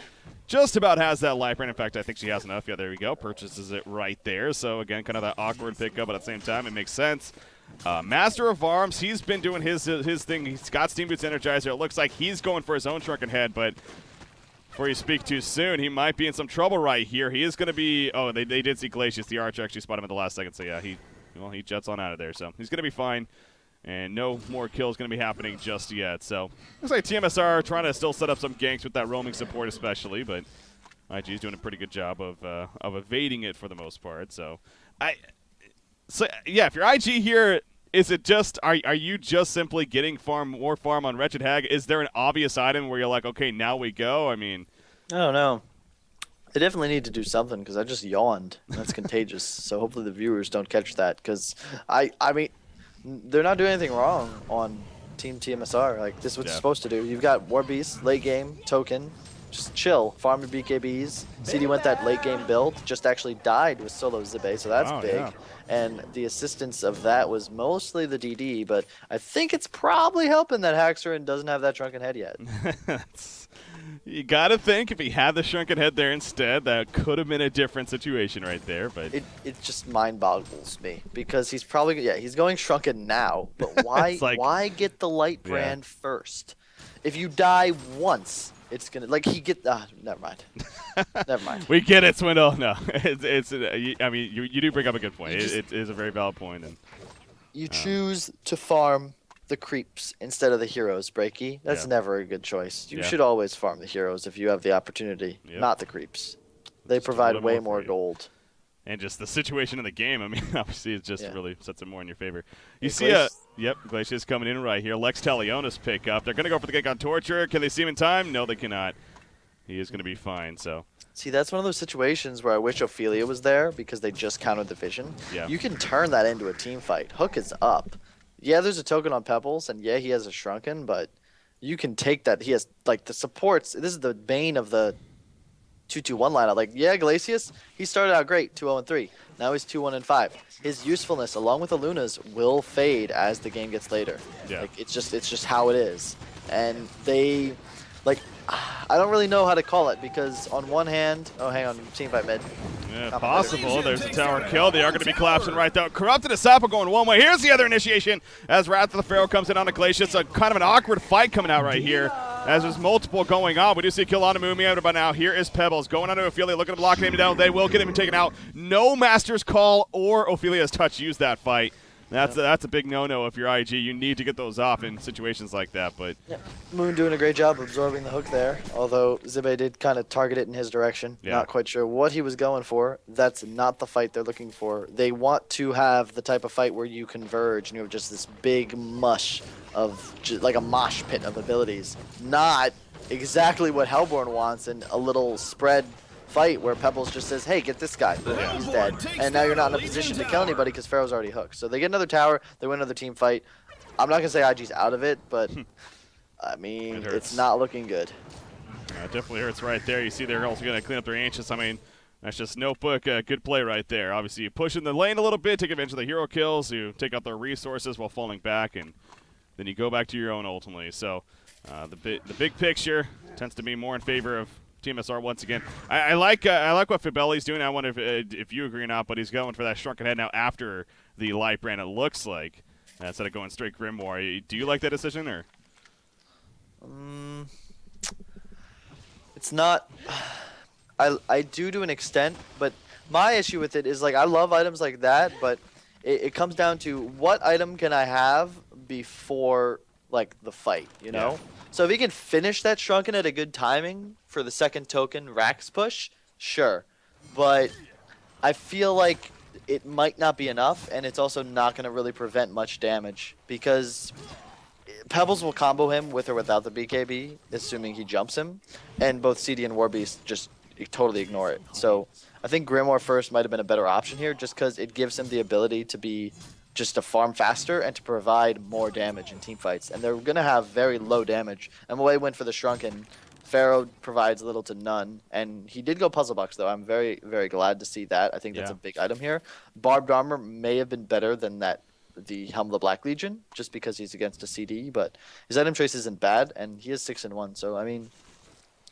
just about has that life brain. In fact, I think she has enough. Yeah, there we go. Purchases it right there. So, again, kind of that awkward pickup, but at the same time, it makes sense. Master of Arms, he's been doing his thing. He's got Steam Boots Energizer. It looks like he's going for his own Shrunken Head, but before you speak too soon, he might be in some trouble right here. He is going to be – oh, they did see Glacius. The Archer actually spotted him at the last second. So, yeah, he jets on out of there. So, he's going to be fine. And no more kills going to be happening just yet. So, looks like tmsR trying to still set up some ganks with that roaming support especially, but IG is doing a pretty good job of evading it for the most part. So yeah, if you're IG here, is it just are you just simply getting more farm on Wretched Hag? Is there an obvious item where you're like, okay, now we go? I mean, I don't know. They definitely need to do something because I just yawned. That's contagious. So hopefully the viewers don't catch that because I mean. They're not doing anything wrong on Team tmsR. Like, this is what you're supposed to do. You've got Warbeast, late game, token. Just chill. Farm your BKBs. CD went that late game build. Just actually died with solo Zibe, so that's big. Yeah. And the assistance of that was mostly the DD, but I think it's probably helping that Haxtron doesn't have that Shrunken Head yet. You got to think if he had the Shrunken Head there instead, that could have been a different situation right there. But it just mind boggles me because he's probably he's going Shrunken now, but why why get the light brand first? If you die once, it's gonna never mind. Never mind. We get it, Swindle. No, I mean you do bring up a good point. It is a very valid point, and you choose to farm the creeps instead of the heroes, Breaky. That's never a good choice. You should always farm the heroes if you have the opportunity, not the creeps. They provide way more gold. And just the situation in the game, I mean, obviously it just really sets it more in your favor. You see Glacius coming in right here. Lex Talionis pick up. They're going to go for the gank on Torture. Can they see him in time? No, they cannot. He is going to be fine, so. See, that's one of those situations where I wish Ophelia was there because they just countered the vision. Yeah. You can turn that into a team fight. Hook is up. Yeah, there's a token on Pebbles, and yeah, he has a Shrunken, but you can take that. He has, like, the supports. This is the bane of the 2-2-1 lineup. Like, yeah, Glacius, he started out great, 2-0-3. Now he's 2-1-5. His usefulness, along with the Lunas, will fade as the game gets later. Yeah. Like, it's just how it is. And they, like, I don't really know how to call it because on one hand, oh, hang on, team fight mid. Yeah, possible. There's a tower kill. They are going to be collapsing right there. Corrupted Asapo going one way. Here's the other initiation as Wrath of the Pharaoh comes in on a Glacius. A kind of an awkward fight coming out right here as there's multiple going on. We do see a kill on Amumi by now. Here is Pebbles going on to Ophelia, looking to block him down. They will get him taken out. No Master's Call or Ophelia's Touch use that fight. That's a big no-no if you're IG. You need to get those off in situations like that. But Moon doing a great job absorbing the hook there, although Zibe did kind of target it in his direction. Yeah. Not quite sure what he was going for. That's not the fight they're looking for. They want to have the type of fight where you converge and you have just this big mush of, like a mosh pit of abilities. Not exactly what Hellborn wants in a little spread fight where Pebbles just says, hey, get this guy. He's dead. And now you're not in a position to kill anybody because Pharaoh's already hooked. So they get another tower. They win another team fight. I'm not going to say IG's out of it, but, I mean, it's not looking good. It definitely hurts right there. You see they're also going to clean up their Ancients. I mean, that's just Notebook. Good play right there. Obviously, you push in the lane a little bit, take advantage of the hero kills. You take out their resources while falling back, and then you go back to your own ultimately. So the big picture tends to be more in favor of tmsR once again. I like what Fibelli's doing. I wonder if you agree or not, but he's going for that shrunken head now after the light brand, it looks like, instead of going straight Grimoire. Do you like that decision, or? It's not. I do to an extent, but my issue with it is, like, I love items like that, but it comes down to what item can I have before, like, the fight, you know? Yeah. So if he can finish that shrunken at a good timing for the second token Rax push, sure. But I feel like it might not be enough, and it's also not going to really prevent much damage, because Pebbles will combo him with or without the BKB, assuming he jumps him, and both CD and Warbeast just totally ignore it. So I think Grimoire first might have been a better option here, just because it gives him the ability to be just to farm faster and to provide more damage in team fights. And they're going to have very low damage. MOA went for the Shrunken. Pharaoh provides little to none. And he did go Puzzle Box, though. I'm very, very glad to see that. I think that's a big item here. Barbed Armor may have been better than the Helm of the Black Legion, just because he's against a CD. But his item choice isn't bad, and he is 6-1. So, I mean,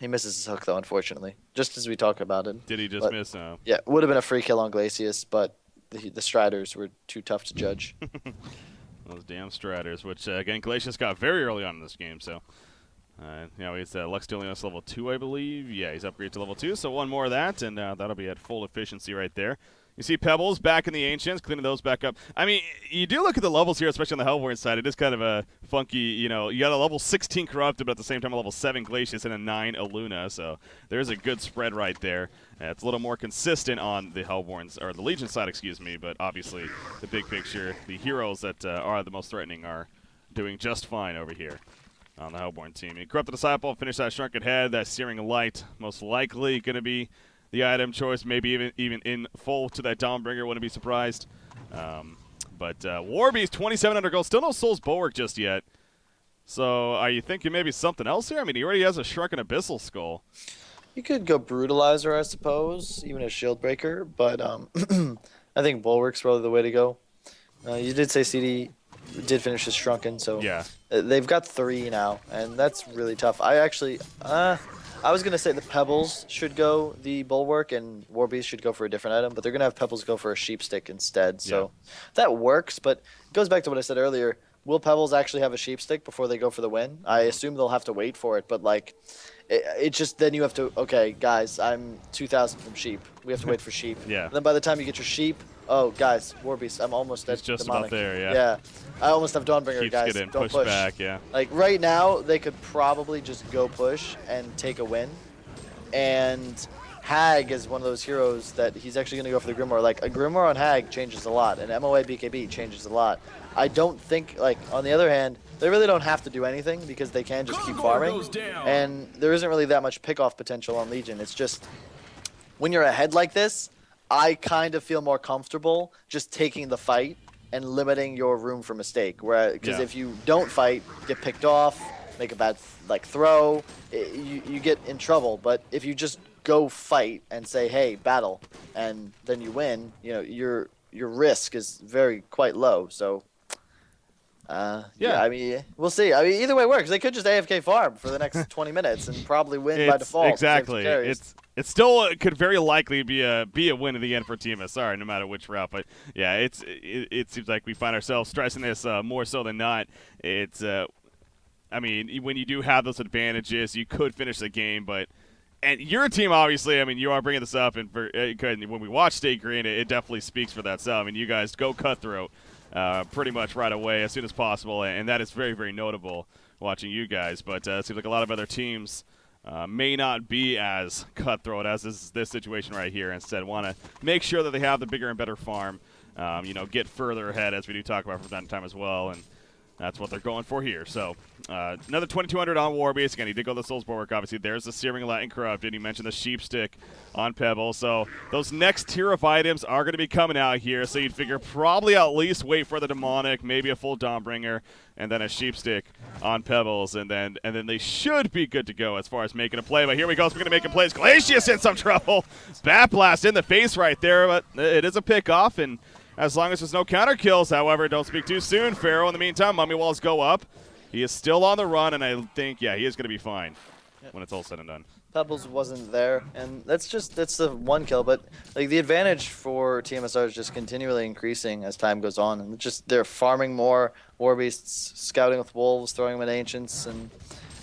he misses his hook, though, unfortunately. Just as we talk about it. Did he just miss? Yeah, would have been a free kill on Glacius, but the Striders were too tough to judge. Those damn Striders, which, again, Glacius got very early on in this game, so... he's Lux Delios level 2, I believe. Yeah, he's upgraded to level 2, so one more of that, and that'll be at full efficiency right there. You see Pebbles back in the Ancients, cleaning those back up. I mean, you do look at the levels here, especially on the Hellborn side. It is kind of a funky, you got a level 16 Corrupted, but at the same time a level 7 Glacius and a 9 Aluna, so there's a good spread right there. It's a little more consistent on the Hellborns, or the Legion side, excuse me, but obviously the big picture, the heroes that are the most threatening are doing just fine over here on the Hellborn team. Corrupted Disciple, finish that Shrunken Head, that Searing Light, most likely going to be the item choice, maybe even in full to that Dawnbringer, wouldn't be surprised. But Warbeast, 2,700 gold, still no Soul's Bulwark just yet. So are you thinking maybe something else here? I mean, he already has a Shrunken Abyssal Skull. You could go Brutalizer, I suppose, even a Shield Breaker, but I think Bulwark's probably the way to go. You did say CD did finish his Shrunken, so yeah, they've got 3 now, and that's really tough. I was going to say the Pebbles should go the Bulwark and Warbeast should go for a different item, but they're going to have Pebbles go for a Sheep Stick instead. So that works, but it goes back to what I said earlier. Will Pebbles actually have a Sheep Stick before they go for the win? I assume they'll have to wait for it, but like, it just, then you have to, okay, guys, I'm 2,000 from Sheep. We have to wait for Sheep. Yeah. And then by the time you get your Sheep, oh, guys, Warbeast, I'm almost at just Demonic. about there, yeah. Yeah. I almost have Dawnbringer, Keeps guys. getting Don't pushed push. back, yeah. Like, right now, they could probably just go push and take a win. And Hag is one of those heroes that he's actually going to go for the Grimoire. Like, a Grimoire on Hag changes a lot, and MOA BKB changes a lot. I don't think, like, on the other hand, they really don't have to do anything because they can just keep farming. And there isn't really that much pick-off potential on Legion. It's just, when you're ahead like this, I kind of feel more comfortable just taking the fight and limiting your room for mistake. Because if you don't fight, get picked off, make a bad throw, you get in trouble. But if you just go fight and say, hey, battle, and then you win, your risk is quite low. So I mean, we'll see. I mean, either way works. They could just AFK farm for the next 20 minutes and probably win by default. Exactly. It still could very likely be a win in the end for tmsR, no matter which route. But yeah, it seems like we find ourselves stressing this more so than not. It's I mean, when you do have those advantages, you could finish the game, but. And your team, obviously, I mean, you are bringing this up, and when we watch State Green, it definitely speaks for that. So, I mean, you guys go cutthroat pretty much right away as soon as possible, and that is very, very notable watching you guys. But it seems like a lot of other teams may not be as cutthroat as this situation right here. Instead, want to make sure that they have the bigger and better farm, get further ahead, as we do talk about from time to time as well, and that's what they're going for here. So, another 2,200 on Warbeast. Again, he did go the Soul's Bulwark, obviously. There's the Searing Light and Corrupted. You mentioned the Sheep Stick on Pebble. So, those next tier of items are going to be coming out here. So, you'd figure probably at least wait for the Demonic, maybe a full Dawnbringer, and then a Sheep Stick on Pebbles. And then they should be good to go as far as making a play. But here we go. Speaking of making plays, Glacius in some trouble. Bat Blast in the face right there, but it is a pick-off, and as long as there's no counter kills, however, don't speak too soon. Pharaoh, in the meantime, Mummy Walls go up. He is still on the run, and I think, he is going to be fine when it's all said and done. Pebbles wasn't there, and that's the one kill. But like the advantage for tmsR is just continually increasing as time goes on, and just they're farming more war beasts, scouting with wolves, throwing them at ancients, and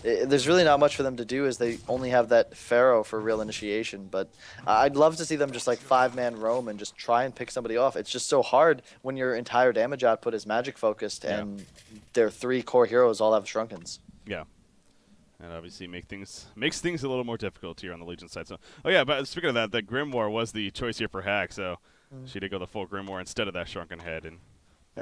there's really not much for them to do as they only have that Pharaoh for real initiation. But I'd love to see them just like 5-man roam and just try and pick somebody off. It's just so hard when your entire damage output is magic focused and their 3 core heroes all have Shrunkens. Yeah. And obviously makes things a little more difficult here on the Legion side. So, oh yeah, but speaking of that, the Grimoire was the choice here for Hack, so she did go the full Grimoire instead of that Shrunken Head, and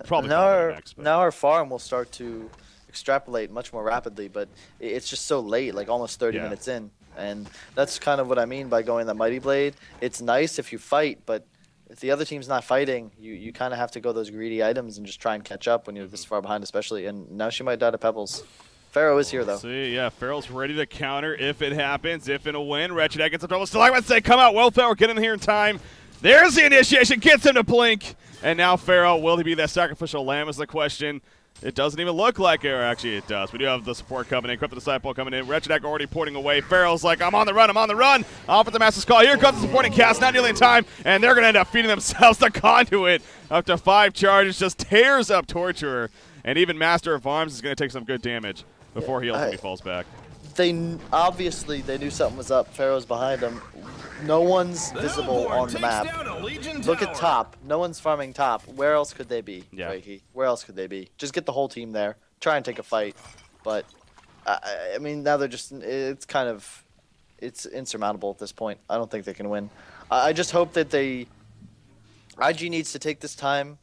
probably now our farm will start to extrapolate much more rapidly, but it's just so late, like almost 30 minutes in, and that's kind of what I mean by going the Mighty Blade. It's nice if you fight, but if the other team's not fighting, you kind of have to go those greedy items and just try and catch up when you're this far behind, especially. And now she might die to Pebbles. Pharaoh is here, though. See, yeah, Pharaoh's ready to counter if it happens, if it'll win. Wretched gets some trouble. Still, I would say, come out, Willpower, get in here in time. There's the initiation, gets him to blink. And now Pharaoh, will he be that sacrificial lamb is the question. It doesn't even look like it, or actually it does. We do have the support coming in, Corrupted Disciple coming in. Wretched already porting away. Pharaoh's like, I'm on the run, I'm on the run. Off at the Master's Call. Here comes the supporting cast, not nearly in time. And they're going to end up feeding themselves the Conduit. Up to 5 charges, just tears up Torturer. And even Master of Arms is going to take some good damage before he ultimately falls back. Obviously they knew something was up. Pharaoh's behind them. No one's visible on the map. Look at top. No one's farming top. Where else could they be? Yeah. Frankie? Where else could they be? Just get the whole team there. Try and take a fight. But I mean, now they're just. It's insurmountable at this point. I don't think they can win. I just hope that IG needs to take this time.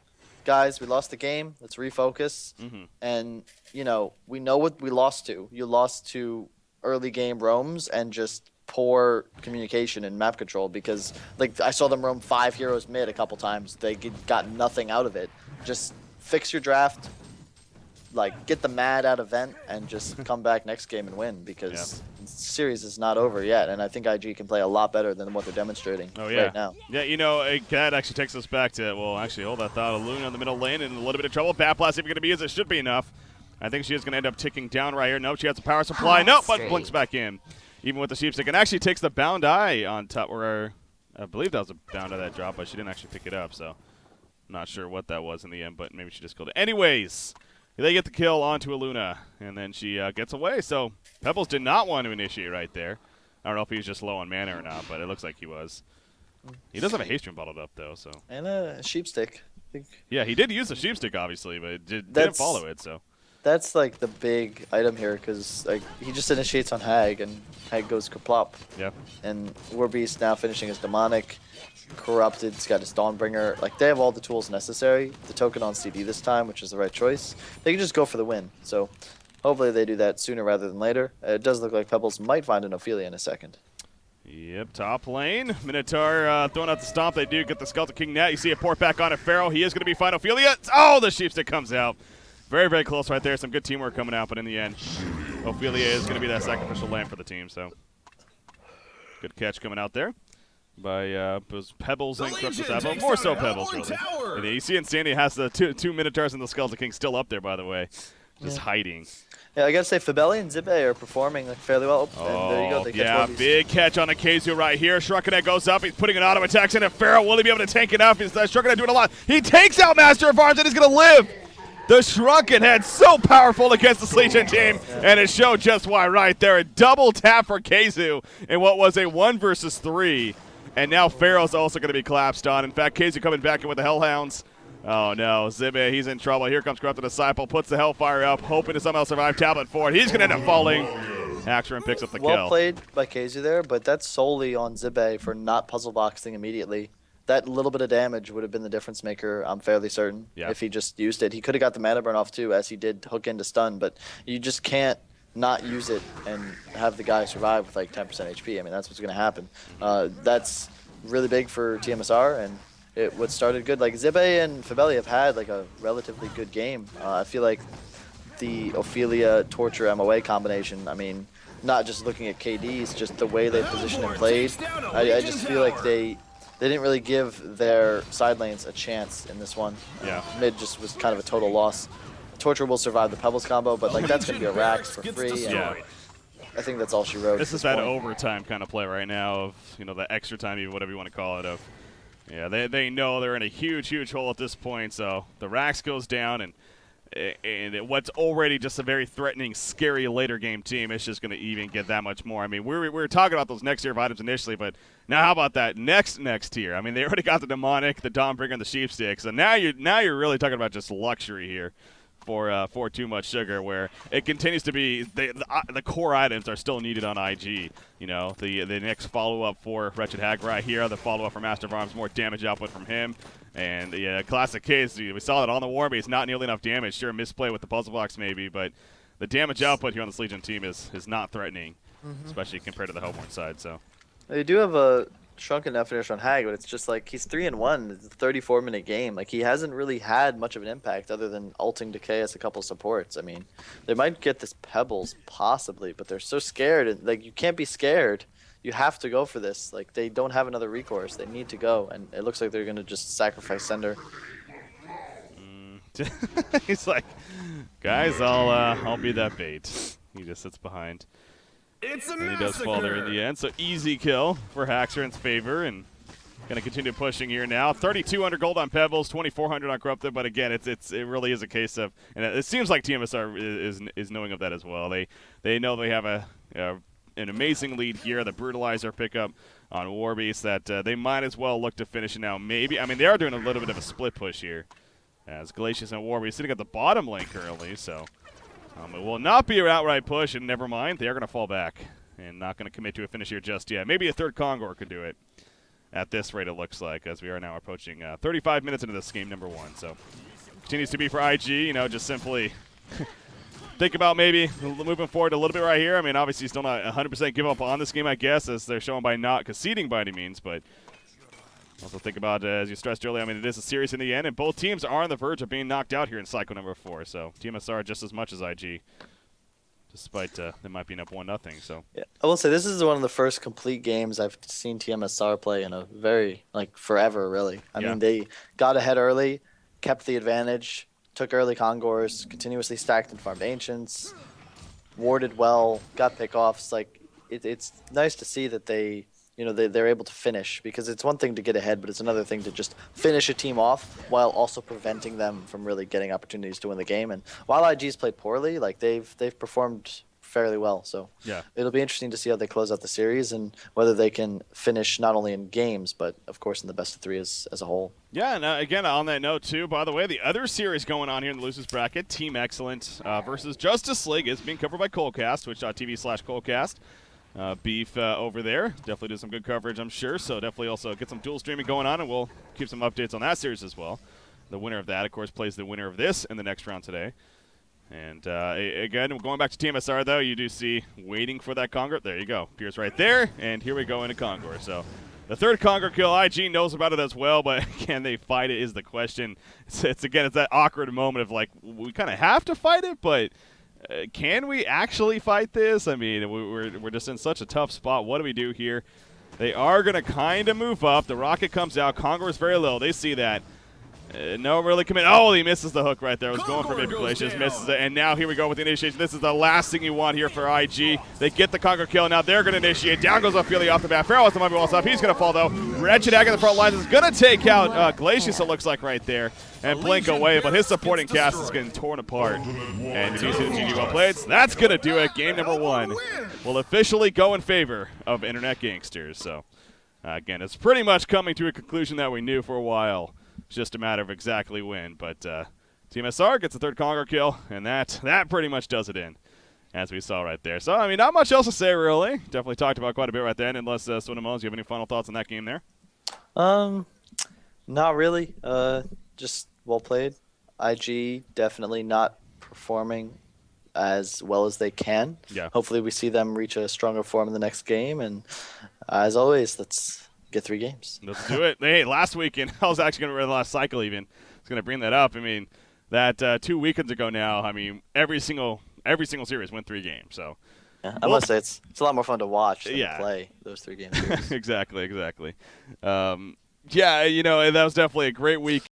Guys, we lost the game. Let's refocus. And, you know what we lost to. You lost to early game roams and just poor communication and map control, because like I saw them roam 5 heroes mid a couple times. They got nothing out of it. Just fix your draft, like get the mad out of vent, and just come back next game and win, because the series is not over yet, and I think IG can play a lot better than what they're demonstrating right now. Yeah, you know, that actually takes us back to, well, actually, hold that thought. Luna in the middle lane in a little bit of trouble. Bat Blast even going to be as it should be enough. I think she is going to end up ticking down right here. Nope, she has a power supply. Nope, but blinks back in. Even with the Sheepstick, and actually takes the Bound Eye on top, where I believe that was a Bound Eye that drop, but she didn't actually pick it up, so not sure what that was in the end, but maybe she just killed it. Anyways, they get the kill onto Aluna, and then she gets away. So Pebbles did not want to initiate right there. I don't know if he was just low on mana or not, but it looks like he was. He does have a haste rune bottled up, though. So. And a Sheepstick. Yeah, he did use the Sheepstick, obviously, but it didn't follow it. So. That's like the big item here, because like he just initiates on Hag, and Hag goes kerplop. Yeah. And Warbeast now finishing his demonic. Corrupted's got his Dawnbringer. Like, they have all the tools necessary. The token on CD this time, which is the right choice. They can just go for the win. So hopefully they do that sooner rather than later. It does look like Pebbles might find an Ophelia in a second. Yep, top lane. Minotaur throwing out the stomp. They do get the Skeleton King net. You see a port back on it. Pharaoh, he is going to be fine. Ophelia. Oh, the Sheepstick comes out. Very, very close right there. Some good teamwork coming out, but in the end, Ophelia is going to be that sacrificial lamb for the team. So good catch coming out there by Pebbles and Corrupted Disciple. More so Pebbles, really. And you see Insanity has the two Minotaurs and the Skeleton King still up there, by the way, just hiding. Yeah, I gotta say, Fabelli and Zibe are performing like fairly well. And there you go. They catch big catch on Akazu right here. Shrunken goes up. He's putting an auto attacks into Pharaoh. Will he be able to tank it up? Shrunken doing a lot. He takes out Master of Arms, and he's gonna live. The Shrunken Head so powerful against the Legion team, and it showed just why right there. A double tap for Kazu in what was a 1 versus 3. And now Pharaoh's also going to be collapsed on. In fact, Kazu coming back in with the Hellhounds. Oh no, Zibe, he's in trouble. Here comes Corrupted Disciple, puts the Hellfire up, hoping to somehow survive Tablet 4. He's going to end up falling. Axeron picks up the kill. Well played by Kazu there, but that's solely on Zibe for not puzzle boxing immediately. That little bit of damage would have been the difference maker, I'm fairly certain, if he just used it. He could have got the mana burn off too, as he did hook into stun, but you just can't not use it and have the guy survive with like 10% HP. I mean, that's what's going to happen. That's really big for tmsR, and what started good. Like, Zibe and Fabelli have had like a relatively good game. I feel like the Ophelia Torture MOA combination, I mean, not just looking at KDs, just the way they positioned and played, I just feel like they didn't really give their side lanes a chance in this one. Mid just was kind of a total loss. Torture will survive the Pebbles combo, but like that's going to be a Rax for free. And I think that's all she wrote. This is that overtime kind of play right now of, the extra time, even whatever you want to call it. Yeah, they know they're in a huge, huge hole at this point. So the Rax goes down, and what's already just a very threatening, scary later game team is just going to even get that much more. I mean, we were talking about those next tier of items initially, but now how about that next tier? I mean, they already got the Demonic, the Dawnbringer, and the Sheepstick. So now you're really talking about just luxury here for Too Much Sugar, where it continues to be the core items are still needed on IG. The next follow-up for Wretched Hag right here, the follow-up for Master of Arms, more damage output from him. And yeah, classic case, we saw that on the Warbase, not nearly enough damage. Sure, misplay with the puzzle box maybe, but the damage output here on this Legion team is not threatening, especially compared to the Hellborn side. So they do have a shrunken definition on Hag, but it's just like he's 3-1. It's a 34-minute game. Like, he hasn't really had much of an impact other than ulting Decay as a couple supports. I mean, they might get this Pebbles possibly, but they're so scared. And, like, you can't be scared. You have to go for this. Like, they don't have another recourse. They need to go, and it looks like they're going to just sacrifice Sender. He's like, guys, I'll be that bait. He just sits behind. And he does fall there in the end. So easy kill for Haxorn's favor, and going to continue pushing here now. 3,200 gold on Pebbles, 2,400 on Corrupted. But again, it really is a case of, and it seems like tmsR is knowing of that as well. They know they have an amazing lead here. The Brutalizer pickup on Warbeast that they might as well look to finish it now. Maybe, I mean, they are doing a little bit of a split push here, as Glacius and Warbeast sitting at the bottom lane currently. So it will not be an outright push, and never mind, they are going to fall back and not going to commit to a finish here just yet. Maybe a third Kongor could do it at this rate, it looks like, as we are now approaching 35 minutes into this game number 1. So continues to be for IG, just simply think about maybe moving forward a little bit right here. I mean, obviously still not 100% give up on this game, I guess, as they're shown by not conceding by any means, but also think about, as you stressed earlier, I mean, it is a series in the end, and both teams are on the verge of being knocked out here in cycle number 4. So tmsR just as much as IG, despite they might be up 1-0. So yeah, I will say this is one of the first complete games I've seen tmsR play in a very, forever, really. I mean, they got ahead early, kept the advantage, took early Kongors, continuously stacked and farmed Ancients, warded well, got pickoffs. Like, it's nice to see that they're able to finish, because it's one thing to get ahead, but it's another thing to just finish a team off while also preventing them from really getting opportunities to win the game. And while IG's played poorly, they've performed fairly well. So yeah, it'll be interesting to see how they close out the series and whether they can finish not only in games, but of course in the best of 3 as a whole. Yeah, and again, on that note too, by the way, the other series going on here in the losers bracket, Team Excellent versus Justice League, is being covered by Colecast, twitch.tv/Colecast. Beef over there. Definitely do some good coverage, I'm sure. So definitely also get some dual streaming going on, and we'll keep some updates on that series as well. The winner of that, of course, plays the winner of this in the next round today. And again, going back to tmsR, though, you do see waiting for that Kongor. There you go. Appears right there, and here we go into Kongor. So the third Kongor kill, IG knows about it as well, but can they fight it is the question. It's that awkward moment of, like, we kind of have to fight it, but can we actually fight this? I mean, we're just in such a tough spot. What do we do here? They are going to kind of move up. The rocket comes out. Kongor is very low. They see that. No really commit. Oh, he misses the hook right there. I was going for maybe Glacius, misses it. And now here we go with the initiation. This is the last thing you want here for IG. They get the Kongor kill. Now they're going to initiate. Down goes Ophelia off the bat. Pharaoh has the money wall up. He's going to fall, though. Wretched Hag in the front lines is going to take out Glacius, it looks like, right there, and blink away. But his supporting cast is getting torn apart. And you see the GG well played. So that's going to do it. Game number 1 will officially go in favor of Internet Gangsters. So, again, it's pretty much coming to a conclusion that we knew for a while. It's just a matter of exactly when, but tmsR gets the third Kongor kill, and that pretty much does it in, as we saw right there. So, I mean, not much else to say, really. Definitely talked about quite a bit right then, unless, Swinamons, you have any final thoughts on that game there? Not really. Just well played. IG definitely not performing as well as they can. Yeah. Hopefully we see them reach a stronger form in the next game, and as always, let's get 3 games. Let's do it. Hey, last weekend, I was actually going to run the last cycle even. I was going to bring that up. I mean, that 2 weekends ago now, I mean, every single series went 3 games. So yeah, I must say it's a lot more fun to watch than to play those 3 games. Exactly. Yeah, that was definitely a great week